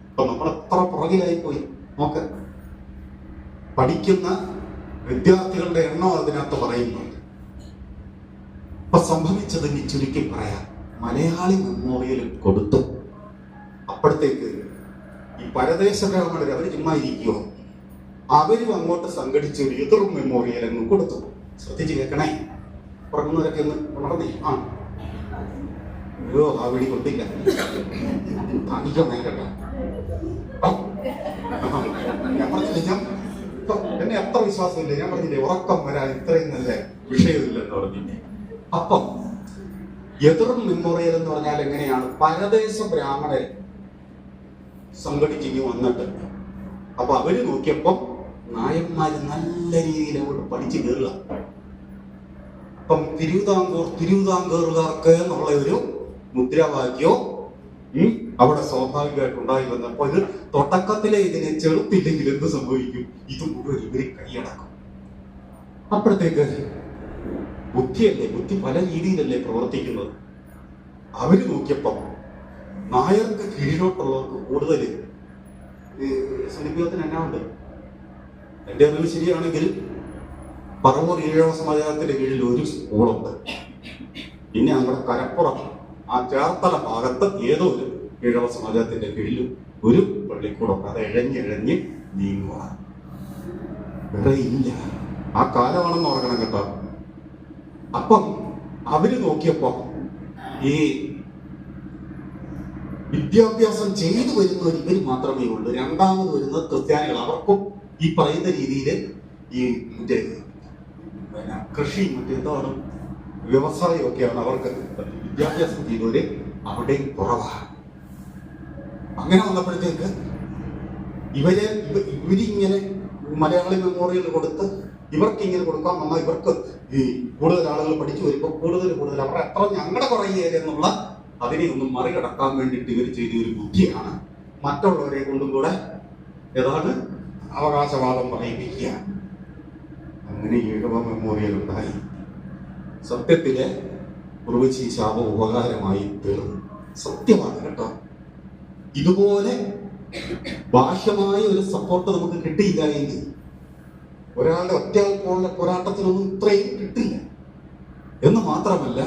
അപ്പൊ നമ്മൾ എത്ര പുറകിലായിപ്പോയി നോക്ക്. പഠിക്കുന്ന വിദ്യാർത്ഥികളുടെ എണ്ണം അതിനകത്ത് പറയുന്നുണ്ട്. അപ്പൊ സംഭവിച്ചത് ഇനി ചുരുക്കി പറയാം. മലയാളി മെമ്മോറിയൽ കൊടുത്തു. അപ്പോഴത്തേക്ക് ഈ പരദേശ ബ്രാഹ്മണർ അവർ ചുമ്മാ ഇരിക്കുമോ, അവരും അങ്ങോട്ട് സംഘടിച്ച് ഒരു എതിർ മെമ്മോറിയൽ അങ്ങ് കൊടുത്തു. ശ്രദ്ധിച്ച് കേൾക്കണേ, പറഞ്ഞവരൊക്കെ ഒന്ന് ഉണർന്നേ. അയ്യോ ആ വിളി കൊണ്ടില്ല, കാണിക്കണേ കേട്ടോ. ഞാൻ പറഞ്ഞില്ല, എന്നെ അത്ര വിശ്വാസമില്ല. ഞാൻ പറഞ്ഞില്ലേ ഉറക്കം വരാൻ ഇത്രയും നല്ല വിഷയമില്ലെന്ന് പറഞ്ഞില്ലേ. അപ്പം എതിർ മെമ്മോറിയൽ എന്ന് പറഞ്ഞാൽ എങ്ങനെയാണ്? പരദേശ ബ്രാഹ്മണരെ സംഘടിച്ചിങ്ങി വന്നിട്ട് അപ്പൊ അവര് നോക്കിയപ്പോ നായന്മാര് നല്ല രീതിയിൽ അങ്ങോട്ട് പഠിച്ചു കയറുക. അപ്പം തിരുവിതാംകൂറുകാർക്ക് എന്നുള്ള ഒരു മുദ്രാവാക്യവും അവിടെ സ്വാഭാവികമായിട്ട് ഉണ്ടായി വന്നപ്പോ ഇത് തുടക്കത്തിലെ ഇതിനെ ചെറുത്തില്ലെങ്കിൽ എന്ത് സംഭവിക്കും? ഇത് മുഴുവൻ ഇവര് കൈയടക്കും. അപ്പോഴത്തേക്ക് ബുദ്ധി പല രീതിയിലല്ലേ പ്രവർത്തിക്കുന്നത്. അവര് നോക്കിയപ്പോ നായർക്ക് കീഴിലോട്ടുള്ളവർക്ക് കൂടുതൽ സമീപത്തിന് എന്നാ ഉണ്ട്? എന്റെ അറിവ് ശരിയാണെങ്കിൽ പറവൂർ ഈഴവ സമാജത്തിന്റെ കീഴിൽ ഒരു സ്കൂളുണ്ട്. പിന്നെ നമ്മുടെ കരപ്പുറം ആ ചേർത്തല ഭാഗത്ത് ഏതോ ഒരു ഈഴവ സമാജത്തിന്റെ കീഴിൽ ഒരു പള്ളിക്കൂടം. അത് ഇഴഞ്ഞിഴഞ്ഞ് നീങ്ങുക, വേറെ ഇല്ല. ആ കാലമാണെന്ന് ഓർക്കണം കേട്ടോ. അപ്പം അവര് നോക്കിയപ്പോ ഈ വിദ്യാഭ്യാസം ചെയ്തു വരുന്നവർ ഇവർ മാത്രമേ ഉള്ളൂ. രണ്ടാമത് വരുന്നത് ക്രിസ്ത്യാനികൾ. അവർക്കും ഈ പറയുന്ന രീതിയിൽ ഈ മറ്റേ കൃഷി മറ്റേതാണ് വ്യവസായമൊക്കെയാണ് അവർക്ക് വിദ്യാഭ്യാസം ചെയ്തവര് അവിടെയും കുറവാണ്. അങ്ങനെ വന്നപ്പോഴത്തേക്ക് ഇവരിങ്ങനെ മലയാളി മെമ്മോറിയൽ കൊടുത്ത് ഇവർക്ക് ഇങ്ങനെ കൊടുക്കാൻ വന്നാൽ ഇവർക്ക് ഈ കൂടുതൽ ആളുകൾ പഠിച്ചു വരുമ്പോൾ കൂടുതൽ അവരുടെ എത്ര ഞങ്ങളുടെ കുറയുക എന്നുള്ള അതിനെ ഒന്നും മറികടക്കാൻ വേണ്ടിയിട്ട് ഇവർ ചെയ്ത ഒരു ബുദ്ധിയാണ് മറ്റുള്ളവരെ കൊണ്ടും കൂടെ ഏതാണ് അവകാശവാദം പറയിപ്പിക്കുക. അങ്ങനെ ഈഴവ മെമ്മോറിയൽ ഉണ്ടായി. സത്യത്തിലെ ഉറവച്ചി ശാപം ഉപകാരമായി തീർന്നു. സത്യമാണ് കേട്ടോ. ഇതുപോലെ ബാഹ്യമായ ഒരു സപ്പോർട്ട് നമുക്ക് കിട്ടിയില്ല എങ്കിൽ ഒരാളുടെ ഒറ്റയാൾ പോരാട്ടത്തിനൊന്നും ഇത്രയും കിട്ടില്ല. എന്ന് മാത്രമല്ല,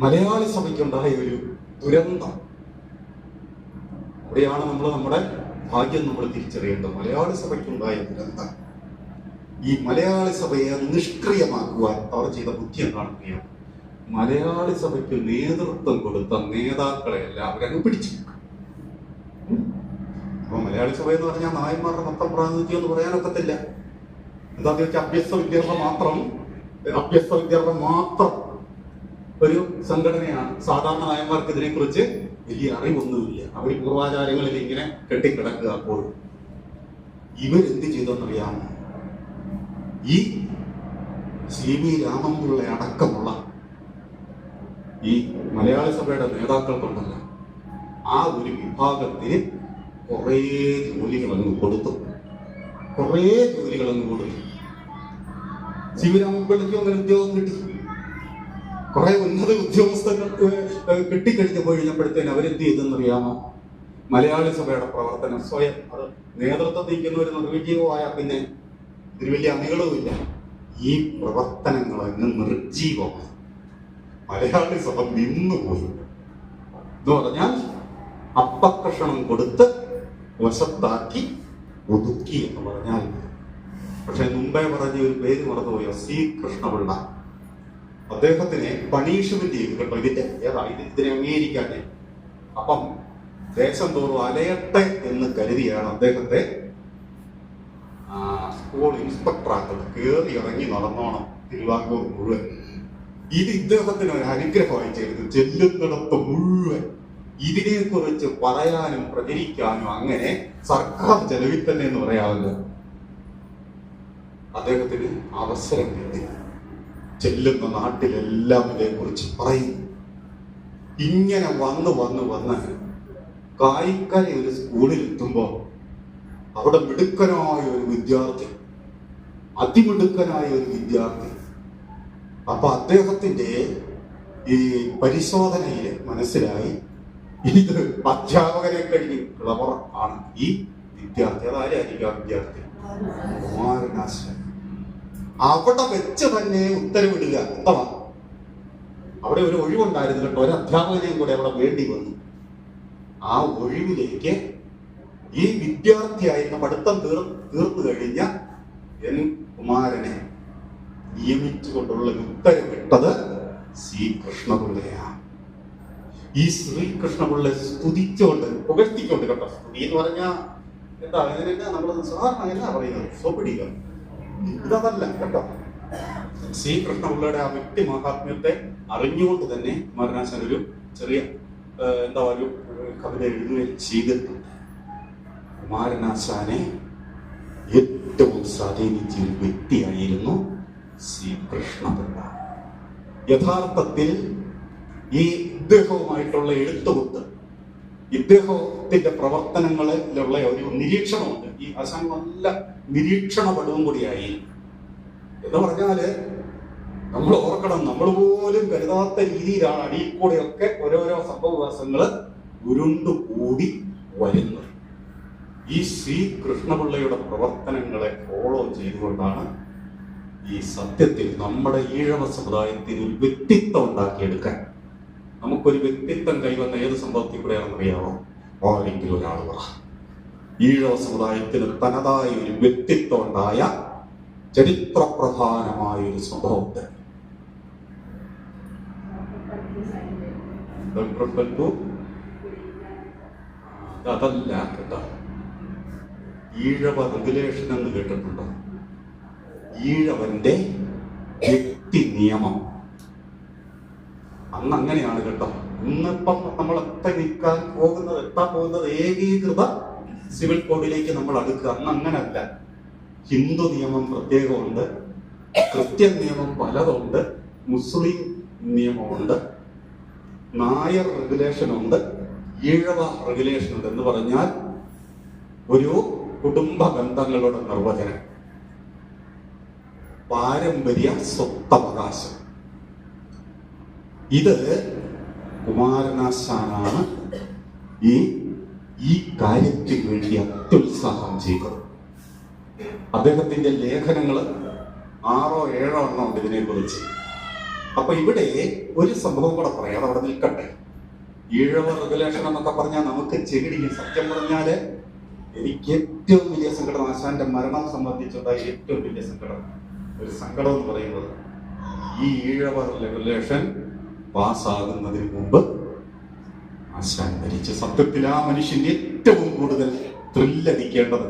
മലയാളി സഭയ്ക്കുണ്ടായ ഒരു ദുരന്തം, അവിടെയാണ് നമ്മൾ നമ്മുടെ ഭാഗ്യം നമ്മൾ തിരിച്ചറിയേണ്ടത്. മലയാളി സഭയ്ക്കുണ്ടായ ദുരന്തം, ഈ മലയാളി സഭയെ നിഷ്ക്രിയമാക്കുവാൻ അവർ ചെയ്ത ബുദ്ധി എന്താണെന്ന് അറിയാം. മലയാളി സഭയ്ക്ക് നേതൃത്വം കൊടുത്ത നേതാക്കളെല്ലാം അവരങ്ങ് പിടിച്ചു. അപ്പൊ മലയാളി സഭ എന്ന് പറഞ്ഞാൽ നായന്മാരുടെ മൊത്തം പ്രാതിനിധ്യം എന്ന് പറയാനൊക്കത്തില്ല. എന്താന്ന് വെച്ചാൽ അഭ്യസ്ത വിദ്യാർത്ഥി മാത്രം ഒരു സംഘടനയാണ്. സാധാരണ നായന്മാർക്ക് ഇതിനെക്കുറിച്ച് വലിയ അറിവൊന്നുമില്ല. അവർ പൂർവാചാരങ്ങളിൽ ഇങ്ങനെ കെട്ടിക്കിടക്കുക. അപ്പോൾ ഇവരെന്ത് ചെയ്തെന്നറിയാമോ? ഈ CB രാമൻപിള്ള അടക്കമുള്ള ഈ മലയാളി സഭയുടെ നേതാക്കൾക്കുണ്ടല്ല, ആ ഒരു വിഭാഗത്തിന് കുറേ ജോലികളങ്ങ് കൊടുത്തു. CB രാമൻപിള്ളയ്ക്കും അങ്ങനെ ഉദ്യോഗം കിട്ടി. കുറെ ഉന്നത ഉദ്യോഗസ്ഥർക്ക് കിട്ടിക്കഴിഞ്ഞു കഴിഞ്ഞപ്പോഴത്തേന് അവരെന്ത് ചെയ്തെന്നറിയാമോ? മലയാളി സഭയുടെ പ്രവർത്തനം സ്വയം, അത് നേതൃത്വം നിൽക്കുന്നവർ നിർവിജീവമായ പിന്നെ ഇതിന് വലിയ അണികളുമില്ല, ഈ പ്രവർത്തനങ്ങളങ്ങ് നിർജീവമായി. മലയാളി സഭ നിന്നുപോയി എന്ന് പറഞ്ഞാൽ അപ്പക്കഷണം കൊടുത്ത് വശത്താക്കി ഒതുക്കി എന്ന് പറഞ്ഞാൽ. പക്ഷെ മുമ്പേ പറഞ്ഞ ഒരു പേര് മറന്നുപോയോ? C കൃഷ്ണപിള്ള. അദ്ദേഹത്തിനെ പണിഷ്മെന്റ് ചെയ്തു കേട്ടോ. ഇതിനെ അംഗീകരിക്കാതെ. അപ്പം ദേശം തോറും അലയട്ടെ എന്ന് കരുതിയാണ് അദ്ദേഹത്തെ സ്കൂൾ ഇൻസ്പെക്ടറാക്കുന്നത്. കയറി ഇറങ്ങി നടന്നോണം തിരുവാങ്കൂർ മുഴുവൻ. ഇത് ഇദ്ദേഹത്തിന് ഒരു അനുഗ്രഹമായി ചെയ്തത്. ചെല്ലുന്നിടത്ത് മുഴുവൻ ഇതിനെക്കുറിച്ച് പറയാനും പ്രചരിക്കാനും അങ്ങനെ സർക്കാർ ചെലവിൽ തന്നെ എന്ന് പറയാമല്ലോ അദ്ദേഹത്തിന് അവസരം കിട്ടി. ചെല്ലുന്ന നാട്ടിലെല്ലാം ഇതേക്കുറിച്ച് പറയും. ഇങ്ങനെ വന്ന് കായിക്കര ഒരു സ്കൂളിൽ എത്തുമ്പോ അവിടെ മിടുക്കനായ ഒരു വിദ്യാർത്ഥി, അതിമിടുക്കനായ ഒരു വിദ്യാർത്ഥി. അപ്പൊ അദ്ദേഹത്തിന്റെ ഈ പരിശോധനയില് മനസ്സിലായി ഇത് അധ്യാപകനെ കഴിഞ്ഞ് ക്ലവർ ആണ് ഈ വിദ്യാർത്ഥി. അതാരായിരിക്കും ആ വിദ്യാർത്ഥി? കുമാരനാശാൻ. അവിടെ വെച്ച് തന്നെ ഉത്തരവിടുക. എന്താ, അവിടെ ഒരു ഒഴിവുണ്ടായിരുന്നു കേട്ടോ. ഒരു അധ്യാപകനെയും കൂടെ അവിടെ വേണ്ടി വന്നു. ആ ഒഴിവിലേക്ക് ഈ വിദ്യാർത്ഥിയായിരുന്ന പഠിത്തം തീർന്നു കഴിഞ്ഞ N കുമാരനെ നിയമിച്ചുകൊണ്ടുള്ള ഉത്തരവിട്ടത് C കൃഷ്ണപിള്ളയാണ്. ഈ ശ്രീകൃഷ്ണപിള്ളയെ സ്തുതിച്ചുകൊണ്ട് പുകഴ്ത്തിക്കൊണ്ട് കേട്ടോ. സ്തുതി എന്ന് പറഞ്ഞാൽ എന്താ, ഇതിനെല്ലാം നമ്മൾ സാധാരണ എന്നാ പറയുന്നത്? സ്വപിടികൾ. ഇതല്ല കേട്ടോ. C കൃഷ്ണപിള്ളയുടെ ആ വ്യക്തി മഹാത്മ്യത്തെ അറിഞ്ഞുകൊണ്ട് തന്നെ കുമാരനാശാൻ ഒരു ചെറിയ ഒരു കവിത എഴുതുകയും ചെയ്തിട്ടുണ്ട്. കുമാരനാശാനെ ഏറ്റവും സ്വാധീനിച്ച ഒരു വ്യക്തിയായിരുന്നു C കൃഷ്ണപിള്ള. യഥാർത്ഥത്തിൽ ഈ ഇദ്ദേഹവുമായിട്ടുള്ള എഴുത്തുകുത്ത്, ഇദ്ദേഹത്തിന്റെ പ്രവർത്തനങ്ങളിലുള്ള ഒരു നിരീക്ഷണമുണ്ട്. ഈ ആശാൻ നല്ല നിരീക്ഷണപടവും കൂടിയായി. എന്ന് പറഞ്ഞാല് നമ്മൾ ഓർക്കണം, നമ്മൾ പോലും കരുതാത്ത രീതിയിലാണ് അടിയിൽ കൂടെയൊക്കെ ഓരോരോ സംഭവവികാസങ്ങള് ഉരുണ്ടുകൂടി വരുന്നത്. ഈ C കൃഷ്ണപിള്ളയുടെ പ്രവർത്തനങ്ങളെ ഫോളോ ചെയ്തുകൊണ്ടാണ് ഈ സത്യത്തിൽ നമ്മുടെ ഈഴവ സമുദായത്തിന് ഒരു വ്യക്തിത്വം ഉണ്ടാക്കിയെടുക്കാൻ. നമുക്കൊരു വ്യക്തിത്വം കൈവന്ന ഏത് സംഭവത്തിൽ കൂടെയാണെന്ന് അറിയാമോ? ആരെങ്കിലും ഒരാൾ പറ. ഈഴവ സമുദായത്തിന് തനതായ ഒരു വ്യക്തിത്വം ഉണ്ടായ ചരിത്രപ്രധാനമായ ഒരു സംഭവത്തെ അതല്ല കേട്ടോ. ഈഴവ റെഗുലേഷൻ എന്ന് കേട്ടിട്ടുണ്ടോ? ഈഴവന്റെ വ്യക്തി നിയമം. അന്ന് അങ്ങനെയാണ് കേട്ടോ. ഇന്നിപ്പം നമ്മൾ എത്താൻ പോകുന്നത് ഏകീകൃത സിവിൽ കോഡിലേക്ക് നമ്മൾ അടുക്കുക. അന്ന് അങ്ങനല്ല. ഹിന്ദു നിയമം പ്രത്യേകമുണ്ട്, ക്രിസ്ത്യൻ നിയമം പലതുണ്ട്, മുസ്ലിം നിയമമുണ്ട്, നായർ റെഗുലേഷനുണ്ട്, ഈഴവ റെഗുലേഷനുണ്ട്. എന്ന് പറഞ്ഞാൽ ഒരു കുടുംബ ബന്ധങ്ങളുടെ നിർവചനം, പാരമ്പര്യ സ്വത്തവകാശം. ഇത് കുമാരനാശാനാണ് ഈ ഈ കാര്യത്തിന് വേണ്ടി അത്യുത്സാഹം ചെയ്തത്. അദ്ദേഹത്തിന്റെ ലേഖനങ്ങൾ 6 7 എണ്ണം ഉണ്ട് ഇതിനെ കുറിച്ച്. അപ്പൊ ഇവിടെ ഒരു സംഭവം കൂടെ പറയാം, അവിടെ നിൽക്കട്ടെ. ഈഴവ റെഗുലേഷൻ എന്നൊക്കെ പറഞ്ഞാൽ നമുക്ക് ചെകിടിക്കും. സത്യം പറഞ്ഞാല് എനിക്ക് ഏറ്റവും വലിയ സങ്കടം, ആശാന്റെ മരണം സംബന്ധിച്ചുണ്ടായ ഏറ്റവും വലിയ ഒരു സങ്കടം എന്ന് പറയുന്നത്, ഈ ഈഴവ റെഗുലേഷൻ പാസ്സാകുന്നതിന് മുമ്പ് ആശാൻ മരിച്ചു. സത്യത്തിൽ ആ മനുഷ്യന്റെ ഏറ്റവും കൂടുതൽ ത്രില്ലടിക്കേണ്ടത്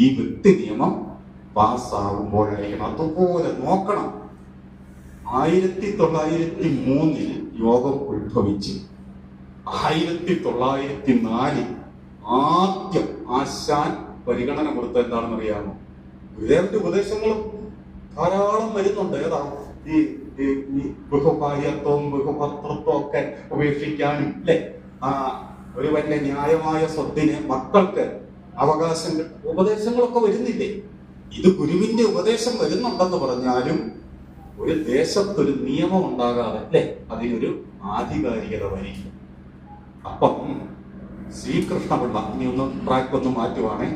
ഈ വ്യക്തി നിയമം പാസ്സാകുമ്പോഴായിരിക്കണം. അതുപോലെ നോക്കണം. 1903 യോഗം ഉത്ഭവിച്ചു. 1904 ആദ്യം ആശാൻ പരിഗണന കൊടുത്ത എന്താണെന്ന് അറിയാമോ? ഗുരുദേവന്റെ ഉപദേശങ്ങളും ധാരാളം വരുന്നുണ്ട്. ഏതാ ഈ ബഹുഭാര്യത്വവും ബഹുഭർത്തൃത്വവും ഒക്കെ ഉപേക്ഷിക്കാനും അല്ലെ, ഒരു വലിയ ന്യായമായ സ്വത്തിന് മക്കൾക്ക് അവകാശം ഉപദേശങ്ങളൊക്കെ വരുന്നില്ലേ? ഇത് ഗുരുവിന്റെ ഉപദേശം വരുന്നുണ്ടെന്ന് പറഞ്ഞാലും ഒരു ദേശത്തൊരു നിയമം ഉണ്ടാകാതെ അല്ലെ അതിനൊരു ആധികാരികത വരില്ല. അപ്പം ശ്രീകൃഷ്ണപിള്ള ഇനി ട്രാക്ക് ഒന്ന് മാറ്റുവാണേ.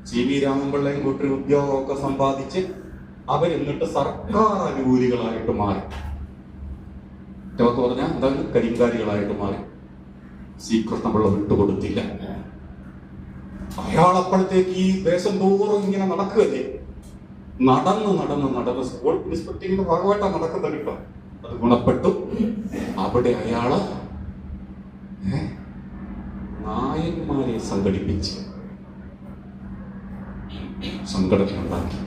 സി വി രാമൻപിള്ളയും കൂട്ടി ഉദ്യോഗമൊക്കെ സമ്പാദിച്ച് അവരെന്നിട്ട് സർക്കാർ അനുകൂലികളായിട്ട് മാറി. പറഞ്ഞാൽ എന്തായാലും കരിങ്കാരികളായിട്ട് മാറി. ശ്രീകൃഷ്ണപിള്ള വിട്ടുകൊടുത്തില്ല. അയാളപ്പോഴത്തേക്ക് ഈ ദേശം തോറും ഇങ്ങനെ നടക്കുകയല്ലേ, നടന്ന് സ്കൂൾ ഇൻസ്പെക്ടിങ്ങിന്റെ ഭാഗമായിട്ടാണ് നടക്കുന്നത് കേട്ടോ. അത് ഗുണപ്പെട്ടു. അവിടെ അയാള് നായന്മാരെ സംഘടിപ്പിച്ച് സംഘടന ഉണ്ടാക്കി.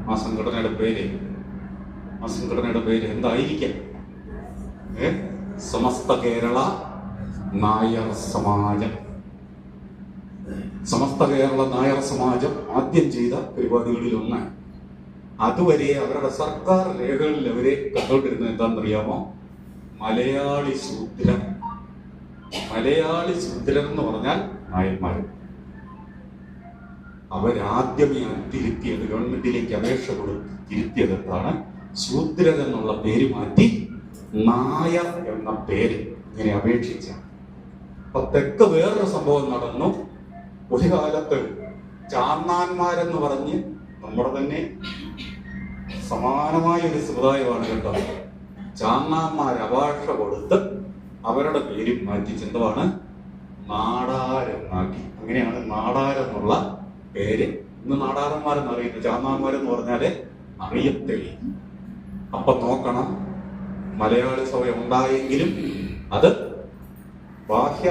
ആ സംഘടനയുടെ പേര് എന്തായിരിക്കാം? സമസ്ത കേരള നായർ സമാജം. സമസ്ത കേരള നായർ സമാജം ആദ്യം ചെയ്ത പരിപാടികളിൽ ഒന്നാണ്. അതുവരെ അവരുടെ സർക്കാർ രേഖകളിൽ അവരെ കണ്ടുകൊണ്ടിരുന്നത് എന്താണെന്നറിയാമോ? മലയാളി ശൂദ്രൻ എന്ന് പറഞ്ഞാൽ നായന്മാർ. അവരാദ്യമേ തിരുത്തിയത്, ഗവൺമെന്റിലേക്ക് അപേക്ഷ കൊടുത്ത് തിരുത്തിയത് എന്താണ്? ശൂദ്രൻ എന്നുള്ള പേര് മാറ്റി നായർ എന്ന പേര് ഇങ്ങനെ അപേക്ഷിച്ച. അപ്പൊ തെക്ക് വേറൊരു സംഭവം നടന്നു. ഒരു കാലത്ത് ചാന്നാന്മാരെന്ന് പറഞ്ഞ് നമ്മുടെ തന്നെ സമാനമായ ഒരു സമുദായമാണ് കേട്ടോ. ചാന്നാന്മാർ അപേക്ഷ കൊടുത്ത് അവരുടെ പേര് മാറ്റിച്ചെന്താണ്? നാടാരെന്നാക്കി. അങ്ങനെയാണ് നാടാരെന്നുള്ള പേര് ഇന്ന് നാടാരന്മാരെന്ന് അറിയുന്നത്. ചാന്നാന്മാരെന്ന് പറഞ്ഞാല് അറിയത്തേ. അപ്പൊ നോക്കണം, മലയാളി സഭ ഉണ്ടായെങ്കിലും അത് ബാഹ്യ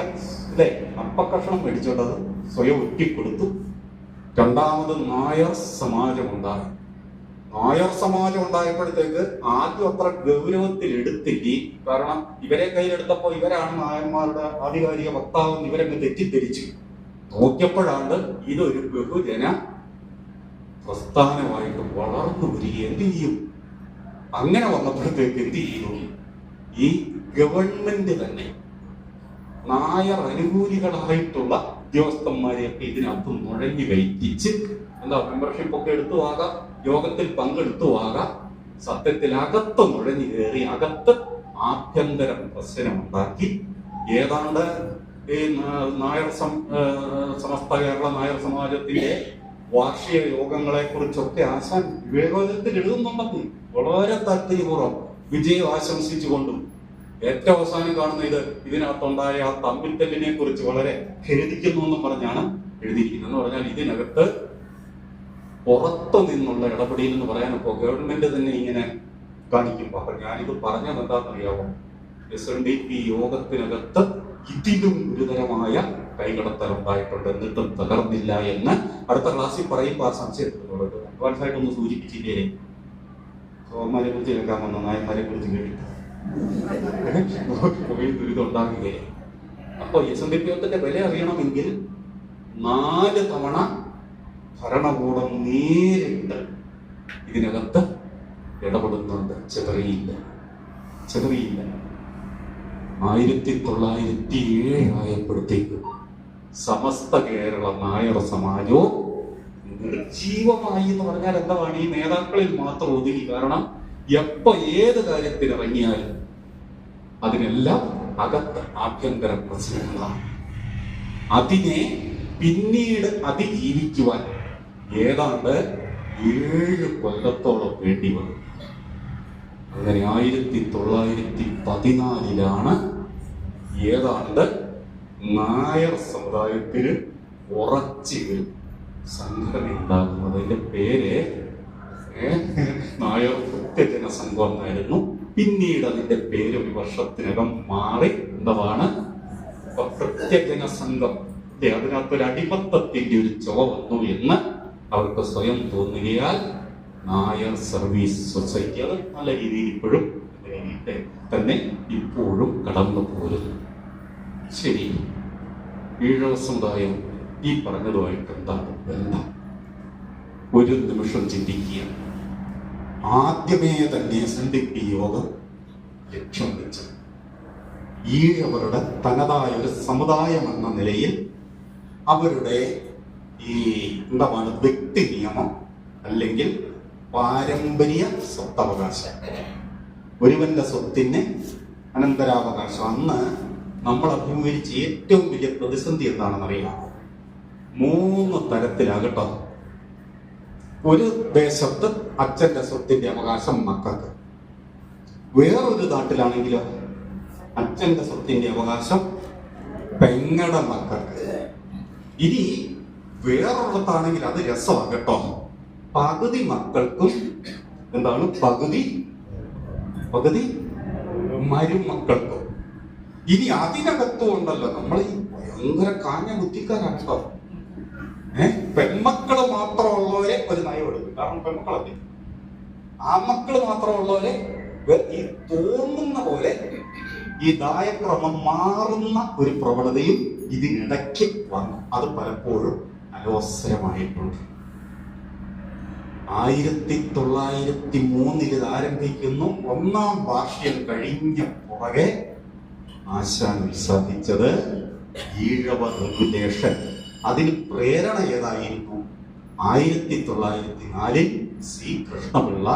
അല്ലെ അപ്പക്കഷണം മേടിച്ചോണ്ടത് സ്വയം ഒറ്റിക്കൊടുത്തു. രണ്ടാമത് നായർ സമാജം ഉണ്ടായി. നായർ സമാജം ഉണ്ടായപ്പോഴത്തേക്ക് ആദ്യം അത്ര ഗൗരവത്തിൽ എടുത്തില്ല. കാരണം ഇവരെ കയ്യിലെടുത്തപ്പോ ഇവരാണ് നായന്മാരുടെ ആധികാരിക വക്താവെന്ന് ഇവരങ്ങ് തെറ്റിദ്ധരിച്ചു. നോക്കിയപ്പോഴാണ് ഇതൊരു ബഹുജന പ്രസ്ഥാനമായിട്ട് വളർന്നു വരിക. എന്ത് ചെയ്യും? അങ്ങനെ വന്നപ്പോഴത്തേക്ക് എന്ത് ചെയ്തു? ഈ ഗവൺമെന്റ് തന്നെ നായർ അനുകൂലികളായിട്ടുള്ള ഉദ്യോഗസ്ഥന്മാരെയൊക്കെ ഇതിനകത്ത് നുഴഞ്ഞു കയറ്റിച്ച് മെമ്പർഷിപ്പ് ഒക്കെ എടുത്തു ആകാം, യോഗത്തിൽ പങ്കെടുത്തു ആകാം, സത്യത്തിൽ അകത്ത് നുഴഞ്ഞു കയറി അകത്ത് ആഭ്യന്തര പ്രശ്നമുണ്ടാക്കി. ഏതാണ്ട് ഈ നായർ സമസ്ത കേരള നായർ സമാജത്തിന്റെ വാർഷിക യോഗങ്ങളെ കുറിച്ചൊക്കെ ആശാൻ വിവേകോദയത്തിൽ എഴുതുന്നുണ്ടെന്ന് വളരെ താല്പര്യപൂർവ്വം വിജയം ആശംസിച്ചുകൊണ്ടും ഏറ്റവും അവസാനം കാണുന്ന ഇതിനകത്തുണ്ടായ ആ തമ്മിൽത്തല്ലിനെ കുറിച്ച് വളരെ ഖേദിക്കുന്നു എന്നും പറഞ്ഞാണ് എഴുതിയിരിക്കുന്നത്. എന്ന് പറഞ്ഞാൽ ഇതിനകത്ത് പുറത്തു നിന്നുള്ള ഇടപെടൽ എന്ന് പറയാനപ്പോ ഗവൺമെന്റ് തന്നെ ഇങ്ങനെ കാണിക്കുമ്പോ, അപ്പൊ ഞാനിത് പറഞ്ഞത് എന്താണെന്നറിയാമോ? SNDP യോഗത്തിനകത്ത് ഇതിലും ഗുരുതരമായ കൈകടത്തൽ ഉണ്ടായിട്ടുണ്ട്, എന്നിട്ടും തകർന്നില്ല എന്ന് അടുത്ത ക്ലാസ്സിൽ പറയുമ്പോൾ ആ സംശയത്തിലുള്ളത് അഡ്വാൻസ് ആയിട്ടൊന്ന് സൂചിപ്പിച്ചില്ലേ? സോമാരെ കുറിച്ച് കേൾക്കാൻ വന്നു, നായന്മാരെ കുറിച്ച് കേട്ടിട്ട് ദുരിതം ഉണ്ടാകുകയാണ്. അപ്പൊ SNDP യോഗത്തിന്റെ വില അറിയണമെങ്കിൽ 4 തവണ ഭരണകൂടം നേരിട്ട് ഇതിനകത്ത് ഇടപെടുന്നുണ്ട്. ചെറിയില്ല. 1907 ആയപ്പോഴത്തേക്ക് സമസ്ത കേരള നായർ സമാജോ നിർജീവമായി എന്ന് പറഞ്ഞാൽ എന്താണ്? ഈ നേതാക്കളിൽ മാത്രം ഒതുങ്ങി. കാരണം എപ്പോ ഏത് കാര്യത്തിനിറങ്ങിയാലും അതിനെല്ലാം അകത്ത് ആഭ്യന്തര പ്രശ്നങ്ങളാണ്. അതിനെ പിന്നീട് അതിജീവിക്കുവാൻ ഏതാണ്ട് 7 കൊല്ലത്തോളം വേണ്ടി വന്നു. അങ്ങനെ 1914 ഏതാണ്ട് നായർ സമുദായത്തിന് ഉറച്ച് സംഘടന ഉണ്ടാകുന്നത്. അതിന്റെ പേര് നായർ പ്രത്യജന സംഘം എന്നായിരുന്നു. പിന്നീട് അതിന്റെ പേര് ഒരു വർഷത്തിനകം മാറി എന്താണ് പ്രത്യജന സംഘം. അതിനകത്തൊരു അടിമത്തത്തിന്റെ ഒരു ചുവ വന്നു എന്ന് അവർക്ക് സ്വയം തോന്നുകയാൽ നായർ സർവീസ് സൊസൈറ്റി അത് നല്ല രീതിയിൽ ഇപ്പോഴും തന്നെ ഇപ്പോഴും കടന്നു പോരുന്നു. ശരി, ഈഴവ സമുദായം ഈ പറഞ്ഞതുമായിട്ട് എന്താണ് ബന്ധം? ഒരു നിമിഷം ചിന്തിക്കുക. ആദ്യമേ തന്നെ SNDP യോഗം ലക്ഷ്യം വെച്ചത് ഈഴവരുടെ തനതായ ഒരു സമുദായം എന്ന നിലയിൽ അവരുടെ ഈ എന്താണ് വ്യക്തി നിയമം അല്ലെങ്കിൽ പാരമ്പര്യ സ്വത്തവകാശം, ഒരുവന്റെ സ്വത്തിന് അനന്തരാവകാശം. അന്ന് നമ്മൾ അഭിമുഖീകരിച്ച ഏറ്റവും വലിയ പ്രതിസന്ധി എന്താണെന്നറിയാമോ? 3 തരത്തിലാകട്ടോ. ഒരു ദേശത്ത് അച്ഛന്റെ സ്വത്തിന്റെ അവകാശം മക്കൾക്ക്, വേറൊരു നാട്ടിലാണെങ്കിലോ അച്ഛന്റെ സ്വത്തിന്റെ അവകാശം പെങ്ങളുടെ മക്കൾക്ക്. ഇനി വേറൊരിടത്താണെങ്കിൽ അത് രസമാണ് കേട്ടോ, പകുതി മക്കൾക്കും എന്താണ് പകുതി മരുമക്കൾക്കും. ഇനി അതിനകത്തും ഉണ്ടല്ലോ നമ്മൾ ഈ ഭയങ്കര കാഞ്ഞ ബുദ്ധിക്കാരാണ് കേട്ടോ. പെൺമക്കള് മാത്രമുള്ളവരെ ഒരു നയം എടുക്കും. കാരണം പെൺമക്കളല്ലേ, ആൺമക്കള് മാത്രമുള്ളവരെ ഈ തോന്നുന്ന പോലെ ഈ ദായക്രമം മാറുന്ന ഒരു പ്രവണതയും ഇതിനിടയ്ക്ക് വന്നു. അത് പലപ്പോഴും അലോസരമായിട്ടുണ്ട്. 1903 ഇത് ആരംഭിക്കുന്നു. 1ാം വാർഷികം കഴിഞ്ഞ പുറകെ ആശാൻ ഉത്സാഹിച്ചത് ഈഴവ റെഗുലേഷൻ. അതിന് പ്രേരണ ഏതായിരുന്നു? 1904 C. കൃഷ്ണപിള്ള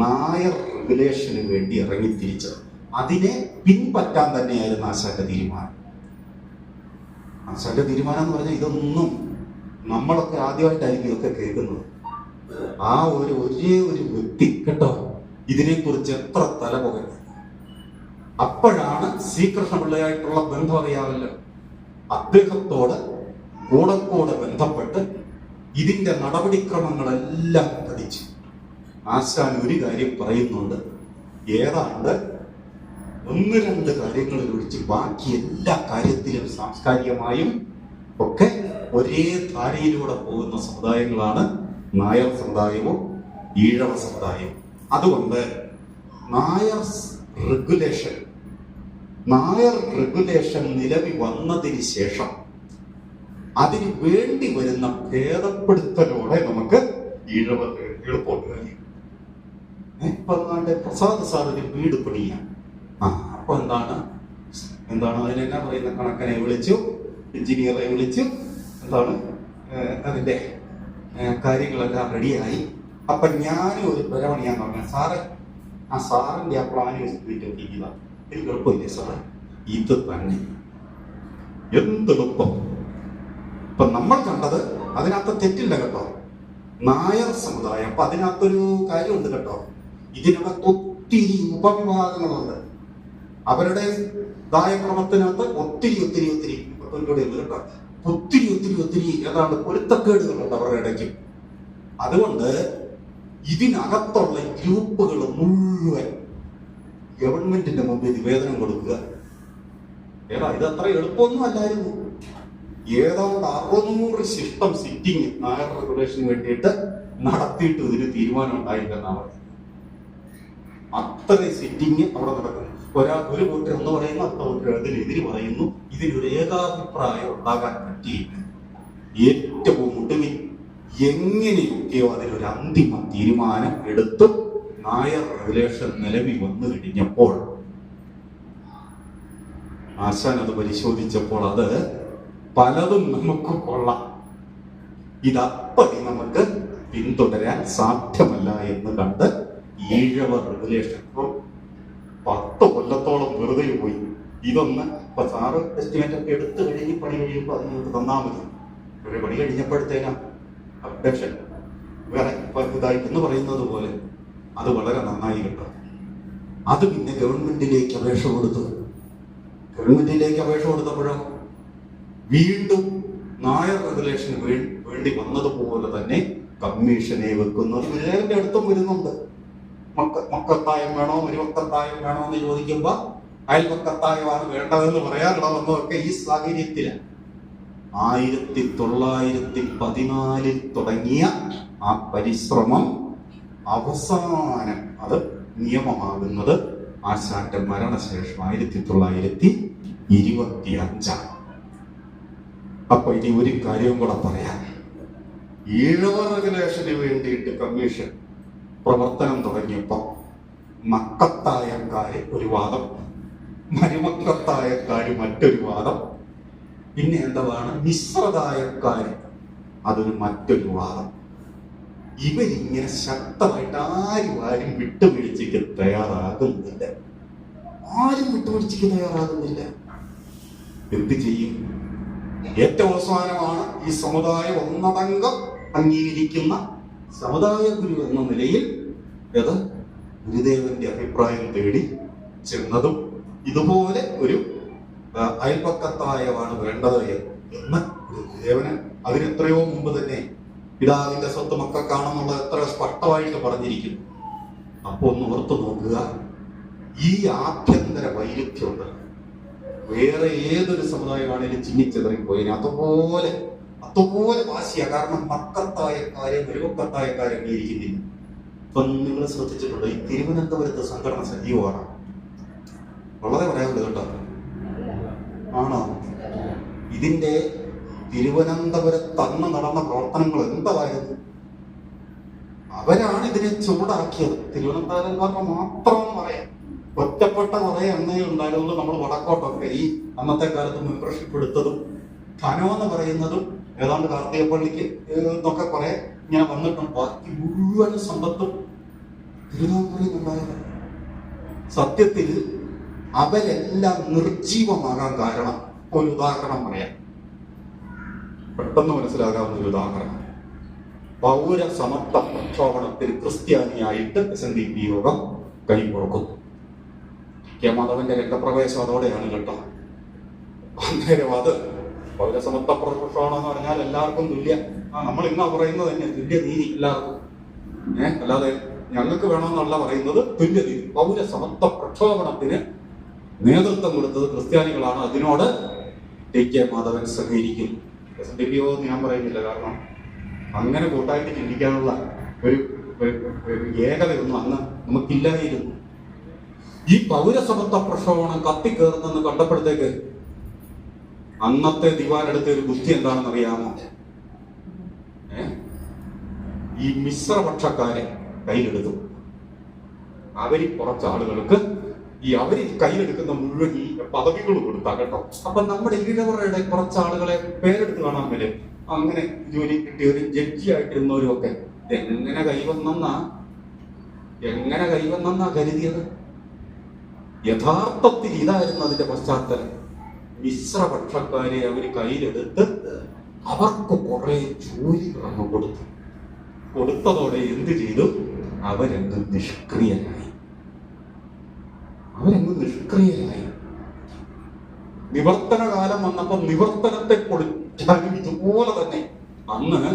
നായർ റെഗുലേഷന് വേണ്ടി ഇറങ്ങിത്തിരിച്ചത്. അതിനെ പിൻപറ്റാൻ തന്നെയായിരുന്നു ആശാന്റെ തീരുമാനം. ആശാന്റെ തീരുമാനം എന്ന് പറഞ്ഞാൽ ഇതൊന്നും നമ്മളൊക്കെ ആദ്യമായിട്ടായിരിക്കും ഇതൊക്കെ കേൾക്കുന്നത്. ആ ഒരേ ഒരു വ്യക്തി കേട്ടോ ഇതിനെക്കുറിച്ച് എത്ര തലപുകഞ്ഞു. അപ്പോഴാണ് C. കൃഷ്ണപിള്ളയായിട്ടുള്ള ബന്ധം അറിയാമല്ലോ. അദ്ദേഹത്തോട് കൂടെ ബന്ധപ്പെട്ട് ഇതിന്റെ നടപടിക്രമങ്ങളെല്ലാം പഠിച്ചു. ആശാൻ ഒരു കാര്യം പറയുന്നുണ്ട്, ഏതാണ്ട് 1-2 കാര്യങ്ങളിൽ ഒഴിച്ച് ബാക്കി എല്ലാ കാര്യത്തിലും സാംസ്കാരികമായും ഒക്കെ ഒരേ ധാരയിലൂടെ പോകുന്ന സമുദായങ്ങളാണ് നായർ സമുദായവും ഈഴവ സമുദായവും. അതുകൊണ്ട് നായർ റെഗുലേഷൻ നിലവിൽ വന്നതിന് ശേഷം അതിന് വേണ്ടി വരുന്ന ഭേദപ്പെടുത്തലോടെ നമുക്ക് ഈഴവ എളുപ്പമുണ്ട് കാര്യം. ഇപ്പൊ പ്രസാദ് സാർ ഒരു വീട് പണിയാൻ അപ്പൊ എന്താണ് അതിനെന്നാ പറയുന്ന കണക്കനെ വിളിച്ചു, എഞ്ചിനീയറെ വിളിച്ചു, എന്താണ് അതിന്റെ കാര്യങ്ങളെല്ലാം റെഡിയായി. അപ്പൊ ഞാനും ഒരു പരമണിയാൻ പറഞ്ഞു, സാറ് ആ സാറിന്റെ ആ പ്ലാൻ നോക്കിക്കുക, എനിക്ക് എളുപ്പമില്ലേ സാറേ? ഇത് തന്നെ എന്തെളുപ്പം. ഇപ്പൊ നമ്മൾ കണ്ടത് അതിനകത്ത് തെറ്റില്ല കേട്ടോ, നായർ സമുദായം. അപ്പൊ അതിനകത്തൊരു കാര്യമുണ്ട് കേട്ടോ, ഇതിനകത്ത് ഒത്തിരി ഉപവിഭാഗങ്ങളുണ്ട്. അവരുടെ ദായക്രമത്തിനകത്ത് ഒത്തിരി കേട്ടോ, ഒത്തിരി ഏതാണ്ട് പൊരുത്തക്കേടുകളുണ്ട് അവരുടെ ഇടയ്ക്ക്. അതുകൊണ്ട് ഇതിനകത്തുള്ള ഗ്രൂപ്പുകൾ മുഴുവൻ ഗവൺമെന്റിന്റെ മുമ്പിൽ നിവേദനം കൊടുക്കുക. ഇതത്ര എളുപ്പമൊന്നും അല്ലായിരുന്നു. ഏതാണ്ട് 600 സിസ്റ്റം സിറ്റിംഗ് നായർ റെഗുലേഷന് വേണ്ടിയിട്ട് നടത്തിയിട്ട് ഇതിന് തീരുമാനം ഉണ്ടായില്ലെന്നാണ് പറയുന്നത്. അത്രയും സിറ്റിംഗ് അവിടെ നടക്കുന്നു. ഒരു കൂട്ടർ എന്ന് പറയുന്നു, അടുത്ത കൂട്ടർ അതിനെതിരെ പറയുന്നു. ഇതിനൊരു ഏകാഭിപ്രായം ഉണ്ടാകാൻ പറ്റിയില്ല. ഏറ്റവും ഒടുവിൽ എങ്ങനെയൊക്കെയോ അതിനൊരു അന്തിമ തീരുമാനം എടുത്ത് നായർ റെഗുലേഷൻ നിലവിൽ വന്നു കഴിഞ്ഞപ്പോൾ ആശാൻ അത് പരിശോധിച്ചപ്പോൾ അത് പലതും നമുക്ക് കൊള്ളാം, ഇതപ്പടി നമുക്ക് പിന്തുടരാൻ സാധ്യമല്ല എന്ന് കണ്ട് ഈഴവ റെഗുലേഷൻ 10 കൊല്ലത്തോളം വെറുതെ പോയി. ഇതൊന്ന് അപ്പൊ സാറ് എസ്റ്റിമേറ്റ് ഒക്കെ എടുത്തു കഴിഞ്ഞ് പണി കഴിയുമ്പോൾ അതിനകത്ത് തന്നാൽ മതി. ഒരു പണി കഴിഞ്ഞപ്പോഴത്തേനും അപ്ഡേഷൻ വേറെ ഇതായി എന്ന് പറയുന്നത് പോലെ അത് വളരെ നന്നായി കിട്ടും. അത് പിന്നെ ഗവൺമെന്റിലേക്ക് അപേക്ഷ കൊടുത്തു. ഗവൺമെന്റിലേക്ക് അപേക്ഷ കൊടുത്തപ്പോഴോ വീണ്ടും നായർ റെഗുലേഷന് വേണ്ടി വന്നതുപോലെ തന്നെ കമ്മീഷനെ വെക്കുന്നത് ഗുരുദേവന്റെ അടുത്തും വരുന്നുണ്ട്. മക്കത്തായം വേണോ മരുമക്കത്തായം വേണോ എന്ന് ചോദിക്കുമ്പോ അയൽപക്കത്തായമാണ് വേണ്ടതെന്ന് പറയാറുള്ളതെന്നൊക്കെ ഈ സാഹചര്യത്തിലാണ് 1914 തുടങ്ങിയ ആ പരിശ്രമം അവസാനം അത് നിയമമാകുന്നത് ആശാന്റെ മരണശേഷം 1925. അപ്പൊ ഇനി ഒരു കാര്യവും കൂടെ പറയാം. ഈഴവ റെഗുലേഷന് വേണ്ടിയിട്ട് കമ്മീഷൻ പ്രവർത്തനം തുടങ്ങിയപ്പോ മക്കത്തായക്കാര് ഒരു വാദം, മരുമക്കത്തായക്കാര് മറ്റൊരു വാദം, പിന്നെ എന്താണ് മിശ്രതായക്കാര് അതൊരു മറ്റൊരു വാദം. ഇവരിങ്ങനെ ശക്തമായിട്ട് ആരും വിട്ടുവീഴ്ചയ്ക്ക് തയ്യാറാകുന്നില്ല. എന്ത് ചെയ്യും? ഏറ്റവും അവസാനമാണ് ഈ സമുദായ ഒന്നടങ്കം അംഗീകരിക്കുന്ന സമുദായ ഗുരു എന്ന നിലയിൽ ഗുരുദേവന്റെ അഭിപ്രായം തേടി ചെന്നതും ഇതുപോലെ ഒരു അയൽപക്കത്തായമാണ് വേണ്ടത് എന്ന് ഗുരുദേവന് അതിനെത്രയോ മുമ്പ് തന്നെ പിതാവിന്റെ സ്വത്ത് മക്കൾക്കാണെന്നുള്ളത് എത്ര സ്പഷ്ടമായിട്ട് പറഞ്ഞിരിക്കുന്നു. അപ്പൊ ഒന്ന് ഓർത്തു നോക്കുക, ഈ ആഭ്യന്തര വൈരുദ്ധ്യമുണ്ട് വേറെ ഏതൊരു സമുദായമാണെങ്കിലും ചിന്നിച്ചെതറിപ്പോയിന് അതുപോലെ വാശിയാ. കാരണം മക്കത്തായക്കാരെ മരുമക്കത്തായക്കാരെ അംഗീകരിക്കുന്നില്ല. ഇപ്പൊ നിങ്ങൾ ശ്രദ്ധിച്ചിട്ടുണ്ട്, ഈ തിരുവനന്തപുരത്ത് സംഘടന സജീവമാണ്. വളരെ പറയാനുള്ളത് കേട്ടോ. ആണോ? ഇതിന്റെ തിരുവനന്തപുരത്ത് അന്ന് നടന്ന പ്രവർത്തനങ്ങൾ എന്തായിരുന്നു? അവരാണ് ഇതിനെ ചൂടാക്കിയത്. തിരുവനന്തപുരംകാർക്ക് മാത്രം പറയാം. ഒറ്റപ്പെട്ട കുറെ എണ്ണയിൽ ഉണ്ടായതുകൊണ്ട് നമ്മൾ വടക്കോട്ടൊക്കെ ഈ അന്നത്തെ കാലത്ത് മെമ്പർഷിപ്പ് എടുത്തതും ധനമെന്ന് പറയുന്നതും ഏതാണ്ട് കാർത്തികപ്പള്ളിക്ക് എന്നൊക്കെ കുറെ ഇങ്ങനെ വന്നിട്ടുണ്ട്. ബാക്കി മുഴുവൻ സമ്പത്തും തിരുവനന്തപുരം ഉണ്ടായത്. സത്യത്തിൽ അവരെല്ലാം നിർജീവമാകാൻ കാരണം ഒരു ഉദാഹരണം പറയാം, പെട്ടെന്ന് മനസ്സിലാകാവുന്ന ഒരു ഉദാഹരണം. പൗരസമത്വ പ്രക്ഷോഭണത്തിൽ ക്രിസ്ത്യാനിയായിട്ട് SNDP യോഗം കൈമുറക്കുന്നു. കെ മാധവന്റെ രംഗപ്രവേശം അതോടെയാണ് കേട്ടോ. അന്നേരം അത് പൗരസമത്വ പ്രക്ഷോഭണം എന്ന് പറഞ്ഞാൽ എല്ലാവർക്കും തുല്യ, നമ്മൾ ഇന്നാ പറയുന്നത് തന്നെ തുല്യ നീതി എല്ലാവർക്കും. അല്ലാതെ ഞങ്ങൾക്ക് വേണമെന്നല്ല പറയുന്നത്, തുല്യ നീതി. പൗരസമത്വ പ്രക്ഷോഭണത്തിന് നേതൃത്വം കൊടുത്തത് ക്രിസ്ത്യാനികളാണ്. അതിനോട് കെ മാധവൻ സഹകരിക്കുന്നു. SNDP യോഗം ഞാൻ പറയുന്നില്ല, കാരണം അങ്ങനെ കൂട്ടായിട്ട് ചിന്തിക്കാനുള്ള ഒരു ഏകതയൊന്നും അന്ന് നമുക്കില്ലായിരുന്നു. ഈ പൗരസമത്വ പ്രക്ഷോഭണം കത്തിക്കേറുന്നെന്ന് കണ്ടപ്പോഴത്തേക്ക് അന്നത്തെ ദിവാനെടുത്ത ഒരു ബുദ്ധി എന്താണെന്ന് അറിയാമോ? ഈ മിശ്രപക്ഷക്കാരെ കയ്യിലെടുത്തു. അവര് കുറച്ച് ആളുകൾക്ക് അവര് കയ്യിലെടുക്കുന്ന മുഴുവൻ ഈ പദവികൾ കൊടുത്താ കേട്ടോ. അപ്പൊ നമ്മുടെ ഈഴവരുടെ കുറച്ച് ആളുകളെ പേരെടുത്ത് കാണാൻ പറ്റും. അങ്ങനെ ജോലി കിട്ടിയവരും ജഡ്ജി ആയിട്ടിരുന്നവരും ഒക്കെ എങ്ങനെ കൈവന്നെന്നാ കരുതിയത്? യഥാർത്ഥത്തിൽ ഇതായിരുന്നു അതിന്റെ പശ്ചാത്തലം. മിശ്രപക്ഷക്കാരെ അവര് കയ്യിലെടുത്ത് അവർക്ക് കുറെ ജോലികളങ്ങ് കൊടുത്തതോടെ എന്ത് ചെയ്തു? അവരങ്ങ് നിഷ്ക്രിയരായി. നിവർത്തന കാലം വന്നപ്പോ നിവർത്തനത്തെ പൊളിക്കാനും ഇതുപോലെ തന്നെ അന്ന്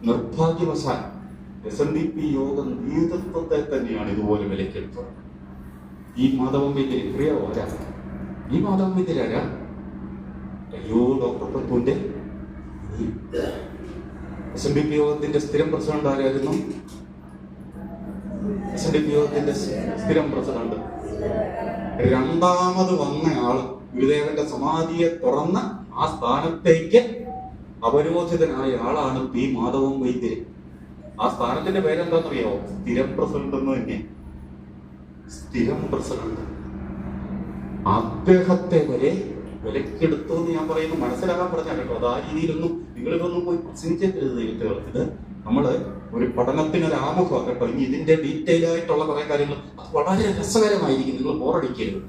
നിർഭാഗ്യവശാൽ SNDP യോഗം നേതൃത്വത്തെ തന്നെയാണ് ഇതുപോലെ വിലക്കെടുത്തത്. ഈ മാധവൻ വൈദ്യര് അറിയാവോ? ആരാ ഈ മാധവൻ വൈദ്യരാരാ? അയ്യോ, ഡോക്ടർ പ്രഭുവിന്റെ SNDP യോഗത്തിന്റെ സ്ഥിരം പ്രസിഡന്റ് ആരായിരുന്നു? SNDP യോഗത്തിന്റെ സ്ഥിരം പ്രസിഡന്റ് രണ്ടാമത് വന്ന ആള്, ഗുരുദേവന്റെ സമാധിയെ തുറന്ന് ആ സ്ഥാനത്തേക്ക് അവരോധിതനായ ആളാണ് പി മാധവൻ വൈദ്യര്. ആ സ്ഥാനത്തിന്റെ പേരെന്താണെന്നറിയാവോ? സ്ഥിരം പ്രസിഡന്റ് എന്ന് തന്നെ. സ്ഥിരം പ്രസിഡന്റ്. അദ്ദേഹത്തെ വരെ വിലക്കെടുത്തു എന്ന് ഞാൻ പറയുന്നു. മനസ്സിലാക്കാൻ പറഞ്ഞാൽ കേട്ടോ. അത് ആ രീതിയിലൊന്നും നിങ്ങളിതൊന്നും പോയി പ്രസംഗിച്ചേക്കരുത്. ഇത് നമ്മള് ഒരു പഠനത്തിനൊരു ആമുഖമാണ് കേട്ടോ. ഇനി ഇതിന്റെ ഡീറ്റെയിൽ ആയിട്ടുള്ള കുറെ കാര്യങ്ങൾ അത് വളരെ രസകരമായിരിക്കും. നിങ്ങൾ ബോറടിക്കരുത്.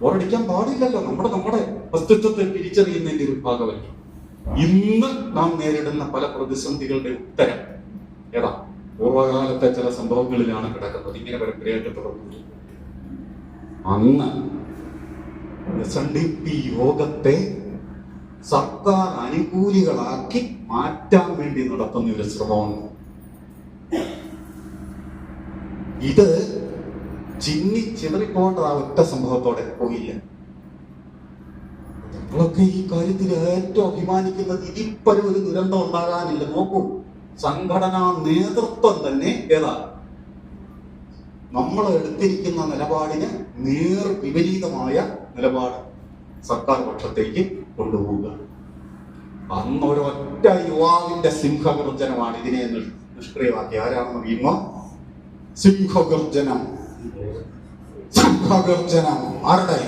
ബോറടിക്കാൻ പാടില്ലല്ലോ. നമ്മുടെ അസ്തിത്വത്തെ തിരിച്ചറിയുന്നതിന്റെ ഒരു ഭാഗമല്ല. ഇന്ന് നാം നേരിടുന്ന പല പ്രതിസന്ധികളുടെ ഉത്തരം ഏതാ? പൂർവ്വകാലത്തെ ചില സംഭവങ്ങളിലാണ് കിടക്കുന്നത്. ഇങ്ങനെ പരമ്പരയായിട്ട് തുടർന്നു. അന്ന് SNDP യോഗത്തെ സർക്കാർ അനുകൂലികളാക്കി മാറ്റാൻ വേണ്ടി നടത്തുന്ന ഒരു ശ്രമമാണ്. ഇത് ചിതറിപ്പോകേണ്ട ആ ഒറ്റ സംഭവത്തോടെ പോയില്ല. നമ്മളൊക്കെ ഈ കാര്യത്തിൽ ഏറ്റവും അഭിമാനിക്കുന്നത് ഇതിപ്പലും ഒരു ദുരന്തം ഉണ്ടാകാനില്ല. നോക്കൂ, സംഘടനാ നേതൃത്വം തന്നെ ഏതാ നമ്മൾ എടുത്തിരിക്കുന്ന നിലപാടിന് നേർ വിപരീതമായ നിലപാട് സർക്കാർ പക്ഷത്തേക്ക് കൊണ്ടുപോവുക. അന്നൊരൊറ്റ യുവാവിന്റെ സിംഹഗർജനമാണ് ഇതിനെ നിഷ്ക്രിയമാക്കി. ആരാണെന്ന് അറിയുമോ? സിംഹഗർജനം. ആരുടെ?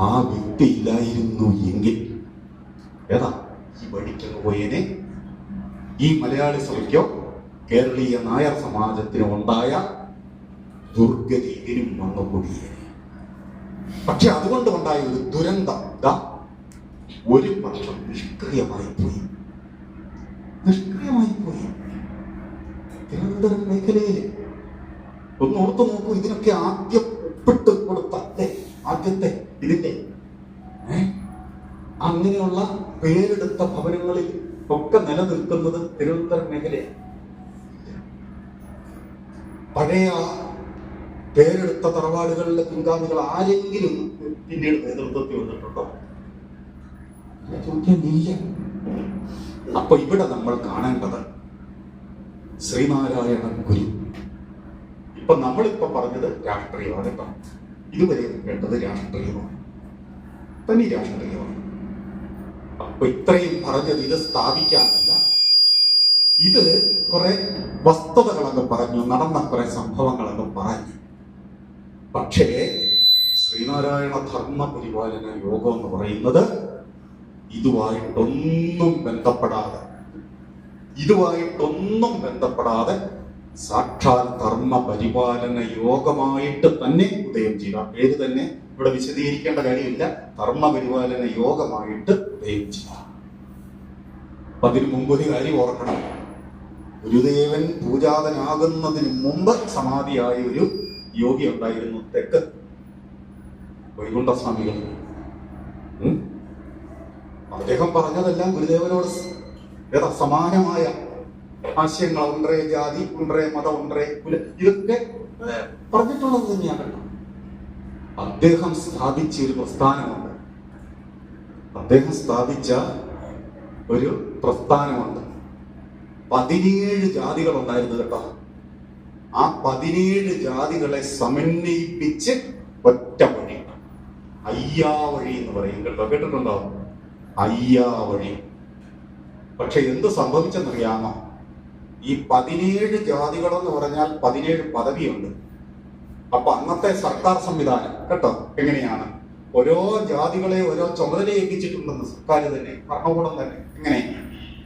ആ വ്യക്തി ഇല്ലായിരുന്നു എങ്കിൽ ഏതാ ഈ വഴിക്ക് പോയനെ ഈ മലയാളി സഭയ്ക്കോ കേരളീയ നായർ സമാജത്തിനോ ഉണ്ടായ ദുർഗതി ഇതിനും വന്നുകൂടിയേ. പക്ഷെ അതുകൊണ്ട് ഉണ്ടായ ഒരു ദുരന്തം ഒരു പക്ഷം നിഷ്ക്രിയമായി പോയി. തിരുവനന്തപുരം മേഖലയിൽ ഒന്ന് ഓർത്തു നോക്കൂ. ഇതിനൊക്കെ ആദ്യം ഒപ്പിട്ട് കൊടുത്ത ആദ്യത്തെ ഇതിന്റെ അങ്ങനെയുള്ള പേരെടുത്ത ഭവനങ്ങളിൽ ഒക്കെ നിലനിൽക്കുന്നത് തിരുവനന്തപുരം മേഖലയാണ്. പഴയ പേരെടുത്ത തറവാടുകളിലെ പിൻഗാമികൾ ആരെങ്കിലും പിന്നീട് നേതൃത്വത്തിൽ വന്നിട്ടുണ്ടോ? ചോദ്യമില്ല. അപ്പൊ ഇവിടെ നമ്മൾ കാണേണ്ടത് ശ്രീനാരായണ ഗുരു. ഇപ്പൊ നമ്മളിപ്പോ പറഞ്ഞത് രാഷ്ട്രീയമാണ്. ഇപ്പം ഇതുവരെ കേട്ടത് രാഷ്ട്രീയമാണ്, തനി രാഷ്ട്രീയമാണ്. അപ്പൊ ഇത്രയും പറഞ്ഞത് ഇത് സ്ഥാപിക്കാനല്ല, ഇത് കുറെ വസ്തുതകളൊക്കെ പറഞ്ഞു, നടന്ന കുറെ സംഭവങ്ങളൊക്കെ പറഞ്ഞു. പക്ഷേ ശ്രീനാരായണ ധർമ്മ പരിപാലന യോഗം എന്ന് പറയുന്നത് ഇതുമായിട്ടൊന്നും ബന്ധപ്പെടാതെ സാക്ഷാൽ ധർമ്മ പരിപാലന യോഗമായിട്ട് തന്നെ ഉദയം ചെയ്ത പേര് തന്നെ ഇവിടെ വിശദീകരിക്കേണ്ട കാര്യമില്ല. ധർമ്മ പരിപാലന യോഗമായിട്ട് ഉദയം ചെയ്ത. അപ്പൊ അതിനു മുമ്പ് ഒരു കാര്യം ഓർക്കണം. ഗുരുദേവൻ പൂജാതനാകുന്നതിന് മുമ്പ് സമാധിയായ ഒരു യോഗി ഉണ്ടായിരുന്നു തെക്ക് വൈകുണ്ഠസ്വാമികൾ. അദ്ദേഹം പറഞ്ഞതെല്ലാം ഗുരുദേവനോട് സമാനമായ ആശയങ്ങൾ. ഒன்றേ ജാതി, ഒன்றേ മതം, ഒன்றേ കുല, ഇതൊക്കെ പറഞ്ഞിട്ടുള്ളത് തന്നെയാണ്. അദ്ദേഹം സ്ഥാപിച്ച ഒരു പ്രസ്ഥാനമുണ്ട്. അദ്ദേഹം സ്ഥാപിച്ച ഒരു പ്രസ്ഥാനമുണ്ട്. 17 ജാതികൾ ഉണ്ടായിരുന്നു കേട്ടോ. ആ 17 ജാതികളെ സമന്വയിപ്പിച്ച് ഒറ്റ വഴി, അയ്യാ വഴി എന്ന് പറയും കേട്ടോ. കേട്ടിട്ടുണ്ടോ? അയ്യാ വഴി. പക്ഷെ എന്ത് സംഭവിച്ചെന്നറിയാമോ? ഈ 17 ജാതികളെന്ന് പറഞ്ഞാൽ 17 പദവിയുണ്ട്. അപ്പൊ അന്നത്തെ സർക്കാർ സംവിധാനം കേട്ടോ എങ്ങനെയാണ്? ഓരോ ജാതികളെ ഓരോ ചുമതല ഏൽപ്പിച്ചിട്ടുണ്ടെന്ന് സർക്കാർ തന്നെ, ഭരണകൂടം തന്നെ. എങ്ങനെ?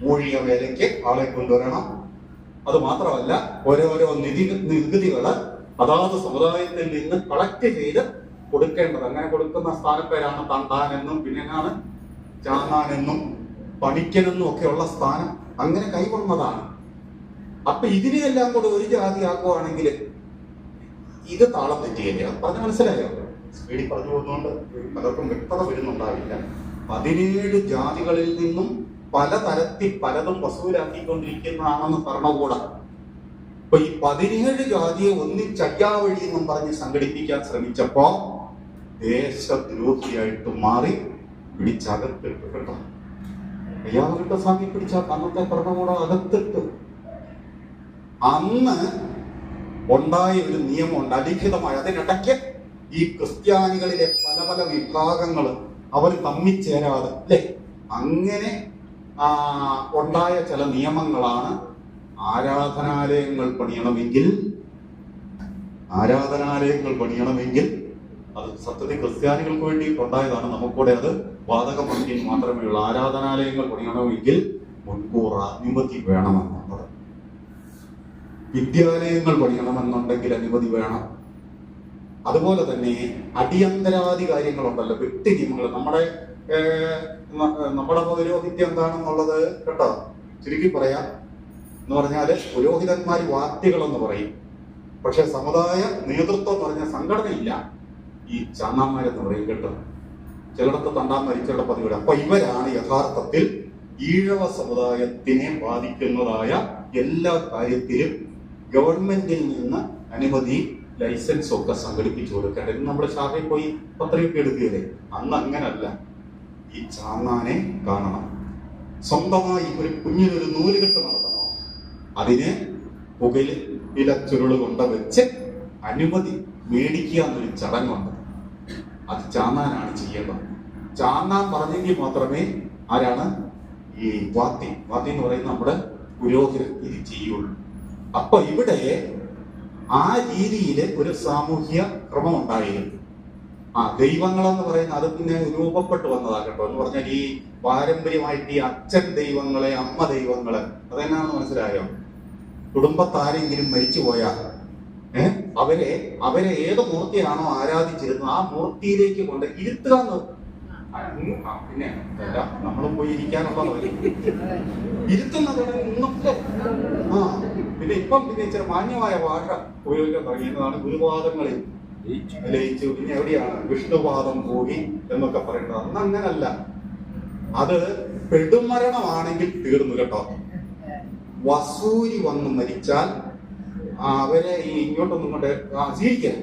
ഊഴിയ വേലയ്ക്ക് ആളെ കൊണ്ടുവരണം. അത് മാത്രമല്ല, ഓരോരോ നികുതികള് അതാത് സമുദായത്തിൽ നിന്ന് കളക്ട് ചെയ്ത് കൊടുക്കേണ്ടത്. അങ്ങനെ കൊടുക്കുന്ന സ്ഥാനപ്പേരാണ് തണ്ടാനെന്നും പിന്നെയാണ് ചാന്നാനെന്നും പണിക്കനെന്നും ഒക്കെയുള്ള സ്ഥാനം അങ്ങനെ കൈവന്നതാണ്. അപ്പൊ ഇതിനെല്ലാം കൂടെ ഒരു ജാതി ആക്കുവാണെങ്കിൽ ഇത് താളം തെറ്റിയല്ലേ? അത് പറഞ്ഞ് മനസ്സിലായോ? സ്പീഡിൽ പറഞ്ഞു പോകുന്നതുകൊണ്ട് പലർക്കും വ്യക്തത വരുന്നുണ്ടാവില്ല. 17 ജാതികളിൽ നിന്നും പലതരത്തിൽ പലതും വസൂലാക്കിക്കൊണ്ടിരിക്കുന്നതാണെന്ന് ഭരണകൂടം. അപ്പൊ ഈ 17 ജാതിയെ ഒന്നിച്ചയ്യാവഴി എന്നും പറഞ്ഞ് സംഘടിപ്പിക്കാൻ ശ്രമിച്ചപ്പോ ദേശദ്രോഹിയായിട്ട് മാറി പിടിച്ചകത്തിട്ടു കേട്ടോ. അയ്യാവരുടെ സ്വാമി പിടിച്ച അന്നത്തെ ഭരണകൂടം അകത്തിട്ടു. അന്ന് ഉണ്ടായ ഒരു നിയമമുണ്ട് അലിഖിതമായ. അതിനിടയ്ക്ക് ഈ ക്രിസ്ത്യാനികളിലെ പല പല വിഭാഗങ്ങൾ അവർ തമ്മിൽ ചേരാതെ അല്ലേ, അങ്ങനെ ഉണ്ടായ ചില നിയമങ്ങളാണ്. ആരാധനാലയങ്ങൾ പണിയണമെങ്കിൽ അത് സത്യത്തിൽ ക്രിസ്ത്യാനികൾക്ക് വേണ്ടി ഉണ്ടായതാണ്. നമുക്കൂടെ അത് ബാധകമാക്കിയെന്ന് മാത്രമേ ഉള്ളൂ. ആരാധനാലയങ്ങൾ പണിയണമെങ്കിൽ മുൻകൂർ അനുമതി വേണമെന്നുള്ളത്. വിദ്യാലയങ്ങൾ പണിയണമെന്നുണ്ടെങ്കിൽ അനുമതി വേണം. അതുപോലെ തന്നെ അടിയന്തരാദി കാര്യങ്ങളുണ്ടല്ലോ, വ്യക്തി നിയമങ്ങൾ. നമ്മുടെ പൗരോഹിത്യം എന്താണെന്നുള്ളത് കേട്ടോ, ചുരുക്കി പറയാം എന്ന് പറഞ്ഞാല് പുരോഹിതന്മാർ വാർത്തികളെന്ന് പറയും. പക്ഷെ സമുദായ നേതൃത്വം എന്ന് പറഞ്ഞ സംഘടനയില്ല, ഈ ചാന്നാന്മാരെന്ന് പറയും കേട്ടോ. ചിലയിടത്ത് തണ്ടാന്മാർ, ചിലയുടെ പതിവിടെ. അപ്പൊ ഇവരാണ് യഥാർത്ഥത്തിൽ ഈഴവ സമുദായത്തിനെ ബാധിക്കുന്നതായ എല്ലാ കാര്യത്തിലും ഗവൺമെന്റിൽ നിന്ന് അനുമതി, ലൈസൻസ് ഒക്കെ സംഘടിപ്പിച്ചു കൊടുക്കേണ്ടത്. നമ്മുടെ ശാഖയിൽ പോയി പത്രിക എടുക്കുകയില്ലേ, അന്ന് അങ്ങനല്ല. ഈ ചാന്നാനെ കാണണം, സ്വന്തമായി ഒരു കുഞ്ഞിനൊരു നൂലുകെട്ട് നടത്തണോ, അതിന് പുകയില ചുരുള് കൊണ്ട് വെച്ച് അനുമതി മേടിക്കുക എന്നൊരു ചടങ്ങുണ്ട്. അത് ചാന്നാനാണ് ചെയ്യേണ്ടത്. ചാന്നാൻ പറഞ്ഞെങ്കിൽ മാത്രമേ ആരാണ് ഈ വാത്തി എന്ന് പറയുന്ന നമ്മുടെ പുരോഹിതൻ ഇത് ചെയ്യുള്ളൂ. അപ്പൊ ഇവിടെ ആ രീതിയിൽ ഒരു സാമൂഹ്യ ക്രമം ഉണ്ടായിരുന്നു. ദൈവങ്ങളെന്ന് പറയുന്ന അത് പിന്നെ രൂപപ്പെട്ടു വന്നതാ കേട്ടോ. എന്ന് പറഞ്ഞാൽ ഈ പാരമ്പര്യമായിട്ട് ഈ അച്ഛൻ ദൈവങ്ങളെ, അമ്മ ദൈവങ്ങള്, അതെന്നാണെന്ന് മനസ്സിലായോ? കുടുംബത്താരെങ്കിലും മരിച്ചു പോയാൽ അവരെ ഏത് മൂർത്തിയാണോ ആരാധിച്ചിരുന്നത് ആ മൂർത്തിയിലേക്ക് കൊണ്ട് ഇരുത്തുക എന്ന്. പിന്നെ നമ്മളും പോയി ഇരിക്കാനുള്ളതോ ഇരുത്തുന്നത് ഇന്നൊക്കെ. പിന്നെ ഇപ്പം ഇച്ചിരി മാന്യമായ ഭാഷ ഉപയോഗിക്കാൻ തുടങ്ങിയതാണ്. ഗുരുവാദങ്ങളിൽ ലയിച്ചു. പിന്നെ എവിടെയാണ് വിഷ്ണുവാദം പോയി എന്നൊക്കെ പറയുന്നത്. അന്ന് അങ്ങനല്ല. അത് പെടുമരണമാണെങ്കിൽ തീർന്നു കേട്ടോ. വസൂരി വന്ന് മരിച്ചാൽ അവരെ ഈ ഇങ്ങോട്ടൊന്നും കൊണ്ട് സ്വീകരിക്കാൻ.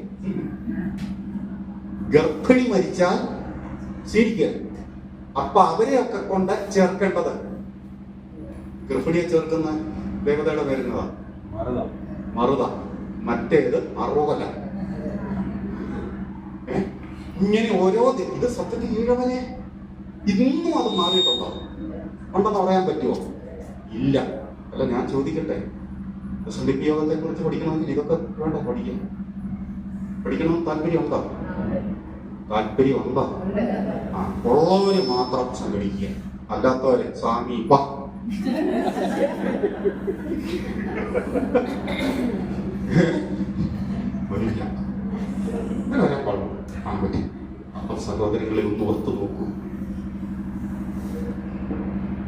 ഗർഭിണി മരിച്ചാൽ സ്വീകരിക്കാൻ. അപ്പൊ അവരെയൊക്കെ കൊണ്ട് ചേർക്കേണ്ടത്. ഗർഭിണിയെ ചേർക്കുന്ന ദേവതയുടെ പേരുന്നതാ മറുത, മറ്റേത് അറുകല. ഇങ്ങനെ ഓരോ ഇത് സത്യത്തിൽ ഈഴവനെ ഇന്നും അത് മാറിയിട്ടുണ്ടോ? ഉണ്ടെന്ന് പറയാൻ പറ്റുമോ? ഇല്ല. അല്ല, ഞാൻ ചോദിക്കട്ടെ, യോഗത്തെ കുറിച്ച് പഠിക്കണമെങ്കിൽ ഇതൊക്കെ വേണ്ട പഠിക്കണമെന്ന് താല്പര്യമുണ്ടോ? താല്പര്യമുണ്ടോ? ഉള്ളവര് മാത്രം സംഘടിക്കുക, അല്ലാത്തവര് സ്വാമി അപ്പൊ സഹോദരങ്ങളെ ഒന്ന് ഓർത്തു നോക്കൂ.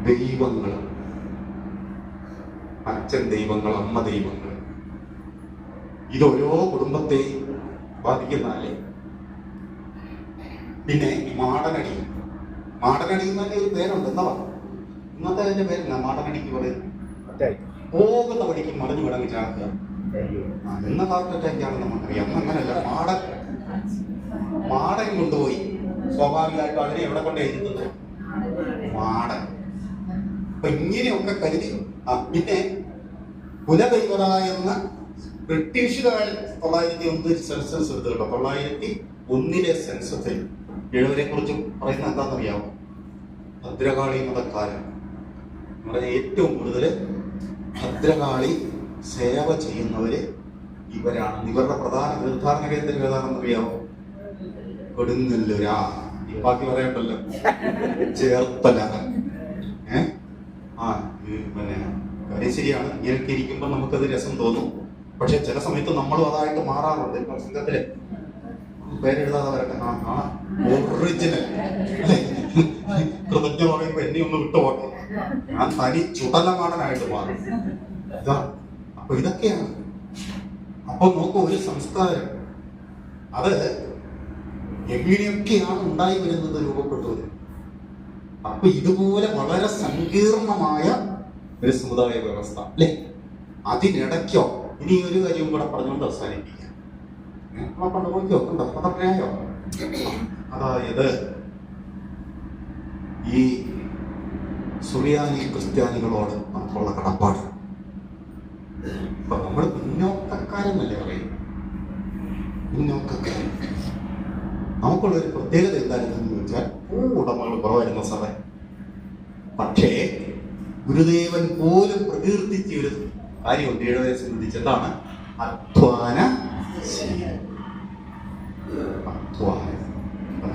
ദൈവങ്ങൾ, അച്ഛൻ ദൈവങ്ങൾ, അമ്മ ദൈവങ്ങൾ, ഇതോരോ കുടുംബത്തെയും ബാധിക്കുന്നതല്ലേ. പിന്നെ ഈ മാടനടി എന്ന് തന്നെ ഒരു പേരുണ്ട്. എന്താ ഇന്നത്തെ അതിന്റെ പേരെന്നാ മാടനടിക്ക് പറയുന്നത്? പോകുന്ന വഴിക്ക് മറിഞ്ഞു വിടങ്ങി ചാക്കുക എന്ന കാർട്ടറ്റാണ് നമുക്കറിയാം. അന്ന് അങ്ങനല്ല. മാടൻ കൊണ്ടുപോയി സ്വാഭാവികമായിട്ടും അതിനെ എവിടെ കൊണ്ട് എഴുതുന്നത്? മാടൻ. അപ്പൊ ഇങ്ങനെയൊക്കെ കരുതി. പിന്നെ കുലദൈവത എന്ന ബ്രിട്ടീഷുകാർ 901 സെൻസസ് എടുത്തു കേട്ടോ. 901 സെൻസസിൽ ഈഴവരെ കുറിച്ച് പറയുന്നത് എന്താണെന്നറിയാമോ? ഭദ്രകാളി മതക്കാരൻ എന്ന് പറഞ്ഞാൽ ഏറ്റവും കൂടുതൽ ഭദ്രകാളി സേവ ചെയ്യുന്നവര് ഇവരാണ്. ഇവരുടെ പ്രധാന തീർത്ഥാടന കേന്ദ്രം ഏതാണെന്നറിയാമോ? കൊടുങ്ങല്ലൂരാ. ബാക്കി പറയണ്ടല്ലോ, ചേർത്തല. പിന്നെ കാര്യം ശരിയാണ്. ഇങ്ങനെയൊക്കെ ഇരിക്കുമ്പോൾ നമുക്കത് രസം തോന്നും. പക്ഷെ ചില സമയത്ത് നമ്മളും അതായിട്ട് മാറാറുണ്ട്. ഇപ്പൊ സംഘത്തില് പേരെഴുതാതെ വരട്ടെ, ഒറിജിനൽ കൃതജ്ഞ പറയുമ്പോ എന്നെ ഒന്ന് വിട്ടുപോട്ടെ, ഞാൻ തനി ചുടലമാടനായിട്ട് മാറും. ഇതാ. അപ്പൊ ഇതൊക്കെയാണ്. അപ്പൊ നോക്കൂ, ഒരു സംസ്കാരം അത് എങ്ങനെയൊക്കെയാണ് ഉണ്ടായി വരുന്നത്, രൂപപ്പെട്ടത്. അപ്പൊ ഇതുപോലെ വളരെ സങ്കീർണമായ ഒരു സമുദായ വ്യവസ്ഥ അല്ലെ. അതിനിടയ്ക്കോ ഇനി ഒരു കാര്യവും കൂടെ പറഞ്ഞുകൊണ്ട് അവസാനിപ്പിക്കാം. അതായത് ഈ സുറിയാനി ക്രിസ്ത്യാനികളോട് നമുക്കുള്ള കടപ്പാട്. ഇപ്പൊ നമ്മൾ പിന്നോക്കക്കാരെന്നല്ലേ പറയും, പിന്നോക്കക്കാരൻ. നമുക്കുള്ള ഒരു പ്രത്യേകത എന്തായിരുന്നു ചോദിച്ചാൽ, ഉടമകൾ കുറവായിരുന്ന സമയം. പക്ഷേ ഗുരുദേവൻ പോലും പ്രകീർത്തിച്ച ഒരു കാര്യമുണ്ട് ഈഴവരെ സംബന്ധിച്ച്. എന്താണ്? അധ്വാനം.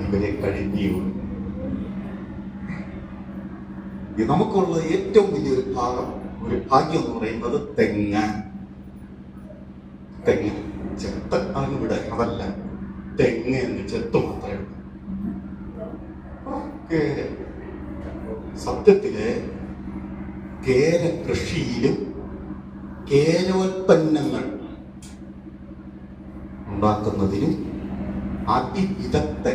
ഇവരെ കഴിഞ്ഞു. നമുക്കുള്ള ഏറ്റവും വലിയൊരു ഭാഗ്യം എന്ന് പറയുന്നത് തെങ്ങ്. തെങ്ങ് ചെത്ത് അങ്ങ് വിട, അതല്ല തെങ്ങ് എന്ന് ചെത്ത് മാത്രമേ ഉള്ളൂ. സത്യത്തില് കേര കൃഷിയിലും കേരോൽപ്പന്നങ്ങൾ ഉണ്ടാക്കുന്നതിലും അതിവിദഗ്ധ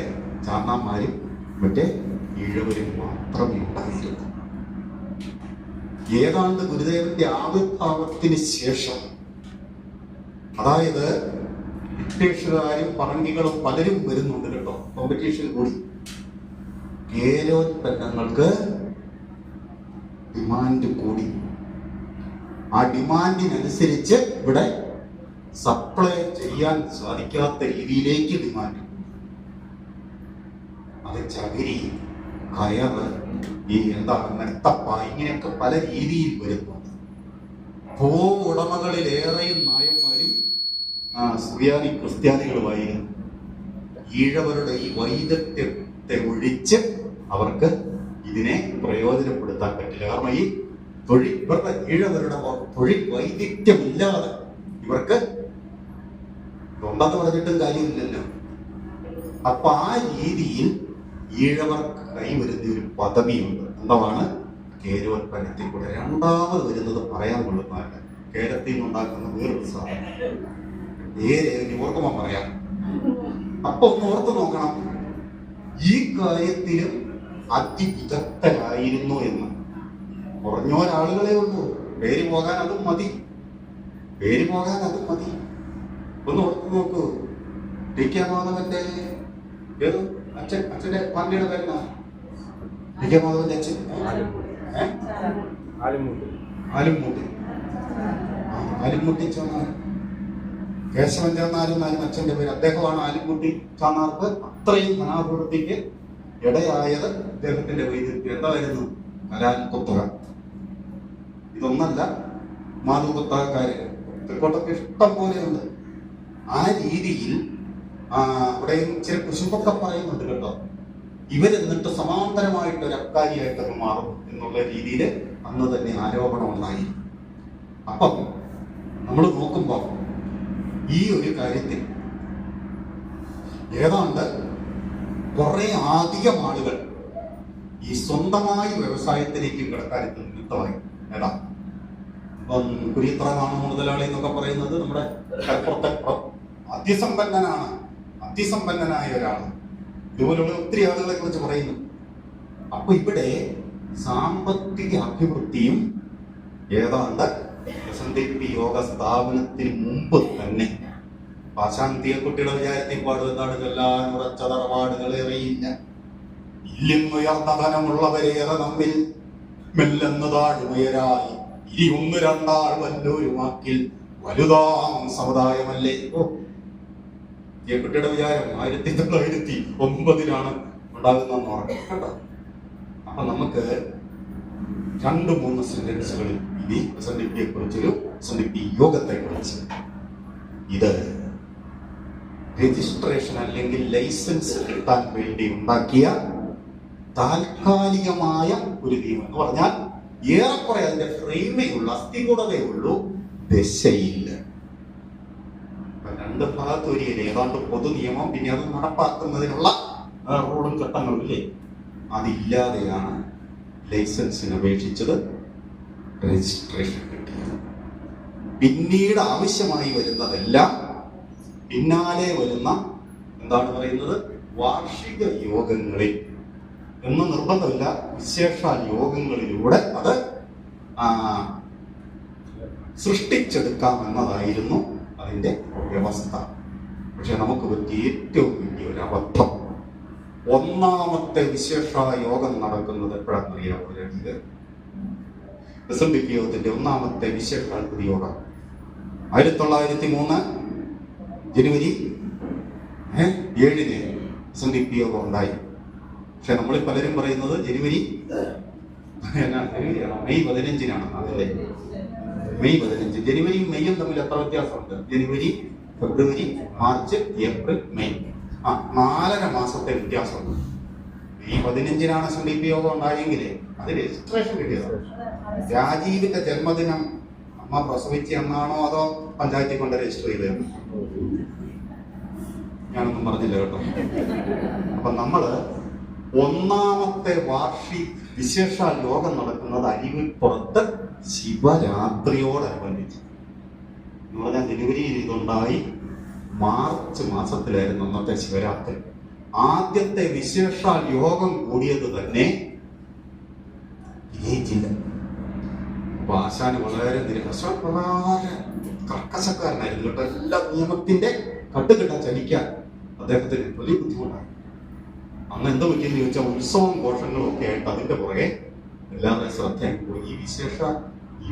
ചാർണന്മാരും മറ്റേ ഈഴവരും മാത്രമേ ഉണ്ടായിരുന്നു. ഏതാണ്ട് ഗുരുദേവന്റെ ആവിർഭാവത്തിന് ശേഷം, അതായത് ബ്രിട്ടീഷുകാരും പറങ്കികളും പലരും വരുന്നുണ്ട് കേട്ടോ, കോമ്പറ്റീഷൻ കൂടി, കേരോൽപ്പന്നങ്ങൾക്ക് ഡിമാൻഡ് കൂടി. ആ ഡിമാൻഡിനനുസരിച്ച് ഇവിടെ സപ്ലൈ ചെയ്യാൻ സാധിക്കാത്ത രീതിയിലേക്ക് ഡിമാൻഡ്. അത് ചകിരി, കയറ്, ഈ എന്താണ് നെത്തപ്പ, ഇങ്ങനെയൊക്കെ പല രീതിയിൽ വരുന്നുണ്ട്. ഭൂ ഉടമകളിലേറെയും നായന്മാരും സുറിയാനി ക്രിസ്ത്യാനികളുമായിരുന്നു. ഈഴവരുടെ ഈ വൈദഗ്ധ്യത്തെ ഒഴിച്ച് അവർക്ക് ഇതിനെ പ്രയോജനപ്പെടുത്താൻ പറ്റില്ല. കാരണം ഈ തൊഴിൽ ഇവരുടെ ഈഴവരുടെ തൊഴിൽ വൈദഗ്ധ്യമില്ലാതെ ഇവർക്ക് ഉണ്ടെന്ന് പറഞ്ഞിട്ടും കാര്യമില്ലല്ലോ. അപ്പൊ ആ രീതിയിൽ ഈഴവർക്ക് കൈവരുന്ന ഒരു പദവിയുണ്ട്. എന്താണ്? കേരോൽപ്പന്നത്തിൽ കൂടെ. രണ്ടാമത് വരുന്നത് പറയാൻ കൊള്ളുന്നതല്ല, കേരളത്തിൽ നിന്നുണ്ടാക്കുന്ന വേറൊരു സാധനം. ഓർക്കുമ്പോൾ പറയാം. അപ്പൊ ഒന്ന് ഓർത്ത് നോക്കണം, ഈ കാര്യത്തിലും അതിവിദഗ്ധരായിരുന്നു എന്ന്. കുറഞ്ഞൊരാളുകളെ ഉള്ളൂ, പേര് പോകാൻ അതും മതി, പേര് പോകാൻ അതും മതി. ഒന്ന് ഓർത്ത് നോക്കൂ, ടി കെ മാധവന്റെ ഏത് അച്ഛൻ, അച്ഛന്റെ പാർട്ടിയുടെ പേരെന്നാ? ടി കെ മാധവന്റെ അച്ഛൻ ആലുംമുട്ടി ചാന്നാർ, കേശവൻ ചാന്നാർ എന്നാലും അച്ഛന്റെ പേര്. അദ്ദേഹമാണ് ആലുംമുട്ടി ചാന്നാർക്ക് അത്രയും ധനാഭിവൃദ്ധിക്ക് ഇടയായത്. അദ്ദേഹത്തിന്റെ വൈദ്യുതി എന്തായിരുന്നു? കലാൽക്കുത്തക. ഇതൊന്നല്ല, മാതൃകുത്തകക്കാര് തെക്കോട്ടൊക്കെ ഇഷ്ടം പോലെയുണ്ട്. ആ രീതിയിൽ ഇവിടെയും ചില കുശുമ്പൊക്കെ പറയുന്നുണ്ട് കേട്ടോ. ഇവരെന്നിട്ട് സമാന്തരമായിട്ട് ഒരു അബ്കാരിയായിട്ടൊക്കെ മാറും എന്നുള്ള രീതിയിൽ അന്ന് തന്നെ ആരോപണം ഉണ്ടായി. അപ്പം നമ്മൾ നോക്കുമ്പോൾ ഈ ഒരു കാര്യത്തിൽ ഏതാണ്ട് കുറെ അധികം ആളുകൾ ഈ സ്വന്തമായി വ്യവസായത്തിലേക്ക് കിടക്കാൻ നിമിത്തമായി. ഏതാ ഇപ്പം കുരിയത്രമാണ് മുതലാളി എന്നൊക്കെ പറയുന്നത് നമ്മുടെ കൽപ്പുറത്തെ അതിസമ്പന്നനായ ഒരാൾ. ഇതുപോലുള്ള ഒത്തിരി ആളുകളെ കുറിച്ച് പറയുന്നു. അപ്പൊ ഇവിടെ സാമ്പത്തിക അഭിവൃദ്ധിയും ഏതാണ്ട് SNDP യോഗ സ്ഥാപനത്തിന് മുമ്പ് തന്നെ പാശാന്തിയ കുട്ടിയുടെ വിചാരത്തിൽ പാടുന്നതാണ് ചെല്ലാൻ ഉറച്ച തറവാടുകൾ എറിയില്ല, ഇല്ലെന്നുയർന്ന ധനമുള്ളവരേറെ നമ്മിൽ മെല്ലെന്ന് താഴുമയരായി ഇനി ഒന്ന് രണ്ടാൾ വല്ലൊരു വാക്കിൽ വലുതാം സമുദായമല്ലേ. ഈ കുട്ടിയുടെ വിചാരം 1909 ഉണ്ടാകുന്ന കേട്ടോ. അപ്പൊ നമുക്ക് 2-3 സെന്റൻസുകളിൽ ഇനി SNDP കുറിച്ചൊരു SNDP യോഗത്തെ കുറിച്ച്, ഇത് രജിസ്ട്രേഷൻ അല്ലെങ്കിൽ ലൈസൻസ് കിട്ടാൻ വേണ്ടി ഉണ്ടാക്കിയ താൽക്കാലികമായ ഒരു നിയമം എന്ന് പറഞ്ഞാൽ ഏറെക്കുറെ അതിന്റെ ഫ്രെയിമേ ഉള്ളൂ, അസ്ഥികൂടതേ ഉള്ളൂ, ദശയില്ല. രണ്ട് ഭാഗത്ത് ഒരു ഏതാണ്ട് പൊതു നിയമം, പിന്നെ അത് നടപ്പാക്കുന്നതിനുള്ള റൂളും ചട്ടങ്ങളും ഇല്ലേ, അതില്ലാതെയാണ് ലൈസൻസിന് അപേക്ഷിച്ചത്, രജിസ്ട്രേഷൻ കിട്ടിയത്. പിന്നീട് ആവശ്യമായി വരുന്നതെല്ലാം പിന്നാലെ വരുന്ന എന്താണ് പറയുന്നത് വാർഷിക യോഗങ്ങളിൽ എന്ന് നിർബന്ധമില്ല, വിശേഷ യോഗങ്ങളിലൂടെ അത് സൃഷ്ടിച്ചെടുക്കാമെന്നതായിരുന്നു അതിന്റെ വ്യവസ്ഥ. പക്ഷെ നമുക്ക് പറ്റിയ ഏറ്റവും വലിയൊരു അബദ്ധം, ഒന്നാമത്തെ വിശേഷ യോഗം നടക്കുന്നത് എപ്പോഴാണെന്നറിയാമോ? SNDP യോഗത്തിന്റെ ഒന്നാമത്തെ വിശേഷാൽപതി യോഗം 1903 ജനുവരി 7 SNDP യോഗം ഉണ്ടായി. പക്ഷെ നമ്മളിൽ പലരും പറയുന്നത് ജനുവരി മെയ് 15 അതല്ലേ? മെയ് 15. ജനുവരിയും മെയ്യും തമ്മിൽ എത്ര വ്യത്യാസമുണ്ട്? ജനുവരി, ഫെബ്രുവരി, മാർച്ച്, ഏപ്രിൽ, മെയ്, 4.5 മാസത്തെ വ്യത്യാസമുണ്ട്. മെയ് 15 SNDP യോഗം ഉണ്ടായെങ്കിൽ അത് രജിസ്ട്രേഷൻ കിട്ടിയതാണ്. രാജീവിന്റെ ജന്മദിനം അമ്മ പ്രസവിച്ച എന്നാണോ അതോ പഞ്ചായത്തിൽ കൊണ്ട് രജിസ്റ്റർ ചെയ്തത്? ഞാനൊന്നും പറഞ്ഞില്ല കേട്ടോ. അപ്പൊ നമ്മള് ഒന്നാമത്തെ വാർഷിക വിശേഷാൽ യോഗം നടക്കുന്നത് അരുവിപ്പുറത്ത് ശിവരാത്രിയോടനുബന്ധിച്ച് എന്ന് പറഞ്ഞാൽ ഡെലിവറി ഇതുണ്ടായി മാർച്ച് മാസത്തിലായിരുന്നു അന്നത്തെ ശിവരാത്രി. ആദ്യത്തെ വിശേഷാൽ യോഗം കൂടിയത് തന്നെ വിജയിച്ചില്ല. അപ്പൊ ആശാന് വളരെ വളരെ കർക്കശക്കാരനായിരുന്നു കേട്ടോ. എല്ലാ നിയമത്തിന്റെ കട്ടുകിട്ട ചലിക്കാൻ അദ്ദേഹത്തിന് വലിയ ബുദ്ധിമുട്ടാണ്. അന്ന് എന്താ പറ്റിയെന്ന് ചോദിച്ചാൽ ഉത്സവം ഘോഷങ്ങളും ഒക്കെ ആയിട്ട് അതിന്റെ പുറകെ എല്ലാവരുടെയും ശ്രദ്ധയും പോയി. ഈ വിശേഷ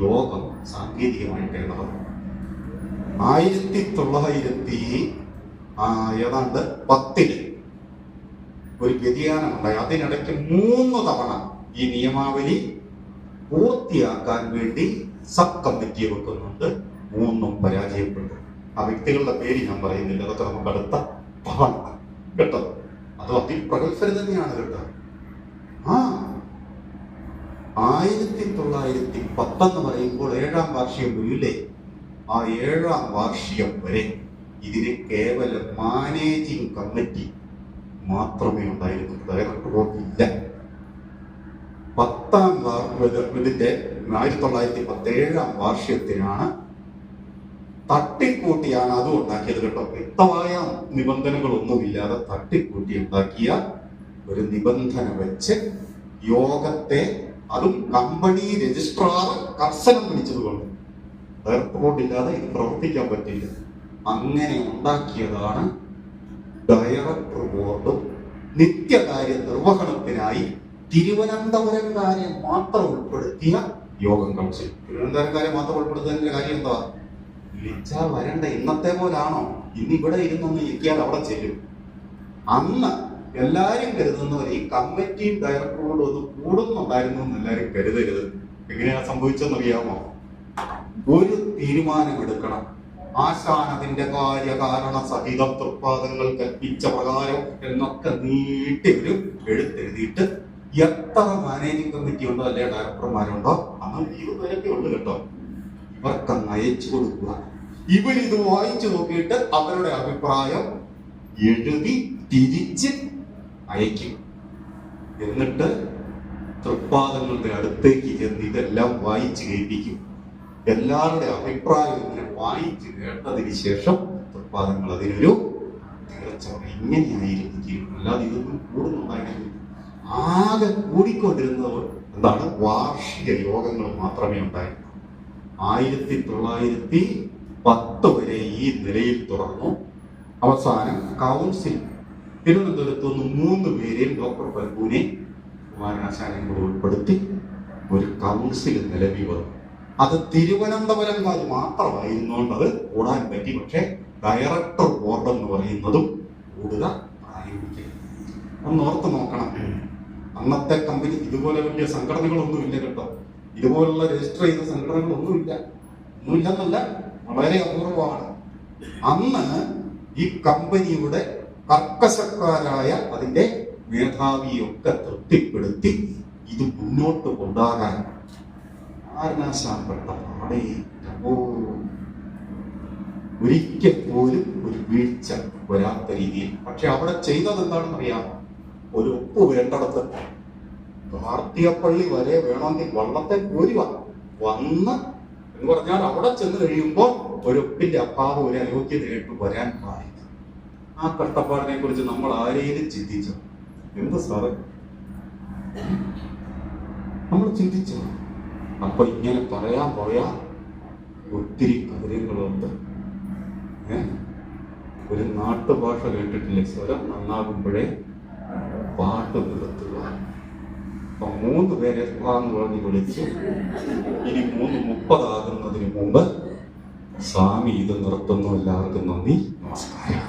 യോഗം സാങ്കേതികമായിട്ട് നടന്നു 1910 ഒരു വ്യതിയാനമുണ്ടായി. അതിനിടയ്ക്ക് 3 തവണ ഈ നിയമാവലി പൂർത്തിയാക്കാൻ വേണ്ടി സബ് കമ്മിറ്റി വെക്കുന്നുണ്ട്. 3ഉം പരാജയപ്പെട്ടു. ആ വ്യക്തികളുടെ പേര് ഞാൻ പറയുന്നില്ല, അതൊക്കെ നമുക്ക് അടുത്ത കേട്ടോ. അത് അതിപ്രഗത്ഭര് തന്നെയാണ് കേട്ടോ. 1910 എന്ന് പറയുമ്പോൾ 7ാം വാർഷികം വരില്ലേ? ആ 7ാം വാർഷികം വരെ ഇതിന് കേവലം മാനേജിംഗ് കമ്മിറ്റി മാത്രമേ ഉണ്ടായിരുന്നു. ഡയറക്ടർ ബോർഡ് ഇല്ല. 1910 7ാം വാർഷികത്തിനാണ് തട്ടിക്കൂട്ടിയാണ് അതും ഉണ്ടാക്കിയത് കേട്ടോ. വ്യക്തമായ നിബന്ധനകളൊന്നുമില്ലാതെ തട്ടിക്കൂട്ടി ഉണ്ടാക്കിയ ഒരു നിബന്ധന വെച്ച് യോഗത്തെ, അതും കമ്പനി രജിസ്ട്രാർ കർശനം പിടിച്ചതുകൊണ്ട് ഡയറക്ടർ ബോർഡ് ഇല്ലാതെ ഇത് പ്രവർത്തിക്കാൻ പറ്റില്ല. അങ്ങനെ ഉണ്ടാക്കിയതാണ് ഡയറക്ടർ ബോർഡ്. നിത്യകാര്യ നിർവഹണത്തിനായി തിരുവനന്തപുരംകാരെ മാത്രം ഉൾപ്പെടുത്തിയ യോഗം കൗൺസിൽ. തിരുവനന്തപുരംകാരെ മാത്രം ഉൾപ്പെടുത്തുന്നതിന്റെ കാര്യം എന്താ? വിളിച്ചാൽ വരണ്ട. ഇന്നത്തെ പോലാണോ? ഇന്നിവിടെ ഇരുന്നൊന്ന് ഇരിക്കാൻ അവിടെ ചെല്ലും. അന്ന് എല്ലാരും കരുതുന്നവർ ഈ കമ്മിറ്റിയും ഡയറക്ടർ ബോർഡും ഒന്ന് കൂടുന്നുണ്ടായിരുന്നു എന്ന് എല്ലാരും കരുതരുത്. എങ്ങനെയാ സംഭവിച്ചെന്നറിയാമോ? ഒരു തീരുമാനമെടുക്കണം. ആശാൻ അതിന്റെ കാര്യകാരണ സഹിതം തൃപ്പാദങ്ങൾ കൽപ്പിച്ച പ്രകാരം എന്നൊക്കെ നീട്ടി ഒരു എഴുത്തെഴുതിയിട്ട് എത്ര മാനേജിംഗ് കമ്മിറ്റി ഉണ്ടോ അല്ലെ ഡയറക്ടർമാരുണ്ടോ അന്ന് 20 പേരൊക്കെ ഉണ്ട് കേട്ടോ. ഇവർക്കങ്ങ് അയച്ചു കൊടുക്കുക. ഇവരിത് വായിച്ചു നോക്കിയിട്ട് അവരുടെ അഭിപ്രായം എഴുതി തിരിച്ച് അയക്കും. എന്നിട്ട് തൃപ്പാദങ്ങളുടെ അടുത്തേക്ക് ചെന്ന് ഇതെല്ലാം വായിച്ചു കേൾപ്പിക്കും. എല്ലാവരുടെ അഭിപ്രായം ഇങ്ങനെ വായിച്ചു കേട്ടതിന് ശേഷം തൃപ്പാദങ്ങൾ അതിനൊരു തീർച്ച ഇങ്ങനെയായിരിക്കും. അല്ലാതെ ഇതൊന്നും കൂടുന്നുണ്ടായിരുന്നു. ആകെ കൂടിക്കൊണ്ടിരുന്നത് എന്താണ്? വാർഷിക യോഗങ്ങൾ മാത്രമേ ഉണ്ടായിരുന്നു. 1910 വരെ ഈ നിലയിൽ തുടർന്നു. അവസാനം കൗൺസിൽ തിരുവനന്തപുരത്ത് നിന്ന് 3 പേരെയും ഡോക്ടർ പൽപൂനെ കുമാരനാശാനെയും കൂടെ ഉൾപ്പെടുത്തി ഒരു കൗൺസിൽ നിലവിൽ വന്നു. അത് തിരുവനന്തപുരംകാർ മാത്രമായിരുന്നുകൊണ്ട് അത് കൂടാൻ പറ്റി. പക്ഷെ ഡയറക്ടർ ബോർഡ് എന്ന് പറയുന്നതും കൂടുക ആരംഭിക്കും. ഒന്ന് ഓർത്ത് നോക്കണം. അന്നത്തെ കമ്പനി ഇതുപോലെ വലിയ സംഘടനകളൊന്നുമില്ല കേട്ടോ. ഇതുപോലുള്ള രജിസ്റ്റർ ചെയ്ത സംഘടനകളൊന്നുമില്ലെന്നല്ല, വളരെ അപൂർവമാണ്. അന്ന് ഈ കമ്പനിയുടെ കർക്കശക്കാരായ അതിന്റെ മേധാവിയൊക്കെ തൃപ്തിപ്പെടുത്തി ഇത് മുന്നോട്ട് കൊണ്ടുപോകാൻ ആരണാശാൻപ്പെട്ട പാടേ ഒരിക്കൽ പോലും ഒരു വീഴ്ച വരാത്ത രീതിയിൽ. പക്ഷെ അവിടെ ചെയ്തത് എന്താണെന്ന് അറിയാമോ? ഒരു ഒപ്പ് വേണ്ടടത്ത് കാർത്തികപ്പള്ളി വരെ വേണമെങ്കിൽ വള്ളത്തെ കോരി വന്ന് എന്ന് പറഞ്ഞാൽ അവിടെ ചെന്ന് കഴിയുമ്പോൾ ഒരു ഒപ്പിന്റെ അഭാവം ഒരു അയോഗ്യതയായിട്ട് വരാൻ പാടില്ല. ആ കഷ്ടപ്പാടിനെ കുറിച്ച് നമ്മൾ ആരെയും ചിന്തിച്ചു? എന്ത് സാറ് നമ്മൾ ചിന്തിച്ചു? അപ്പൊ ഇങ്ങനെ പറയാൻ പോയാ ഒത്തിരി കാര്യങ്ങളുണ്ട്. ഒരു നാട്ടുഭാഷ കേട്ടിട്ടില്ലേ? സ്വരം നന്നാകുമ്പോഴേ പാട്ട് നിർത്തുക. അപ്പൊ 3 പേരെ എന്ന് പറഞ്ഞ് വിളിച്ച് ഇനി 3:30 ആകുന്നതിന് മുമ്പ് സ്വാമി ഇത് നിർത്തുന്നു. എല്ലാവർക്കും നന്ദി, നമസ്കാരം.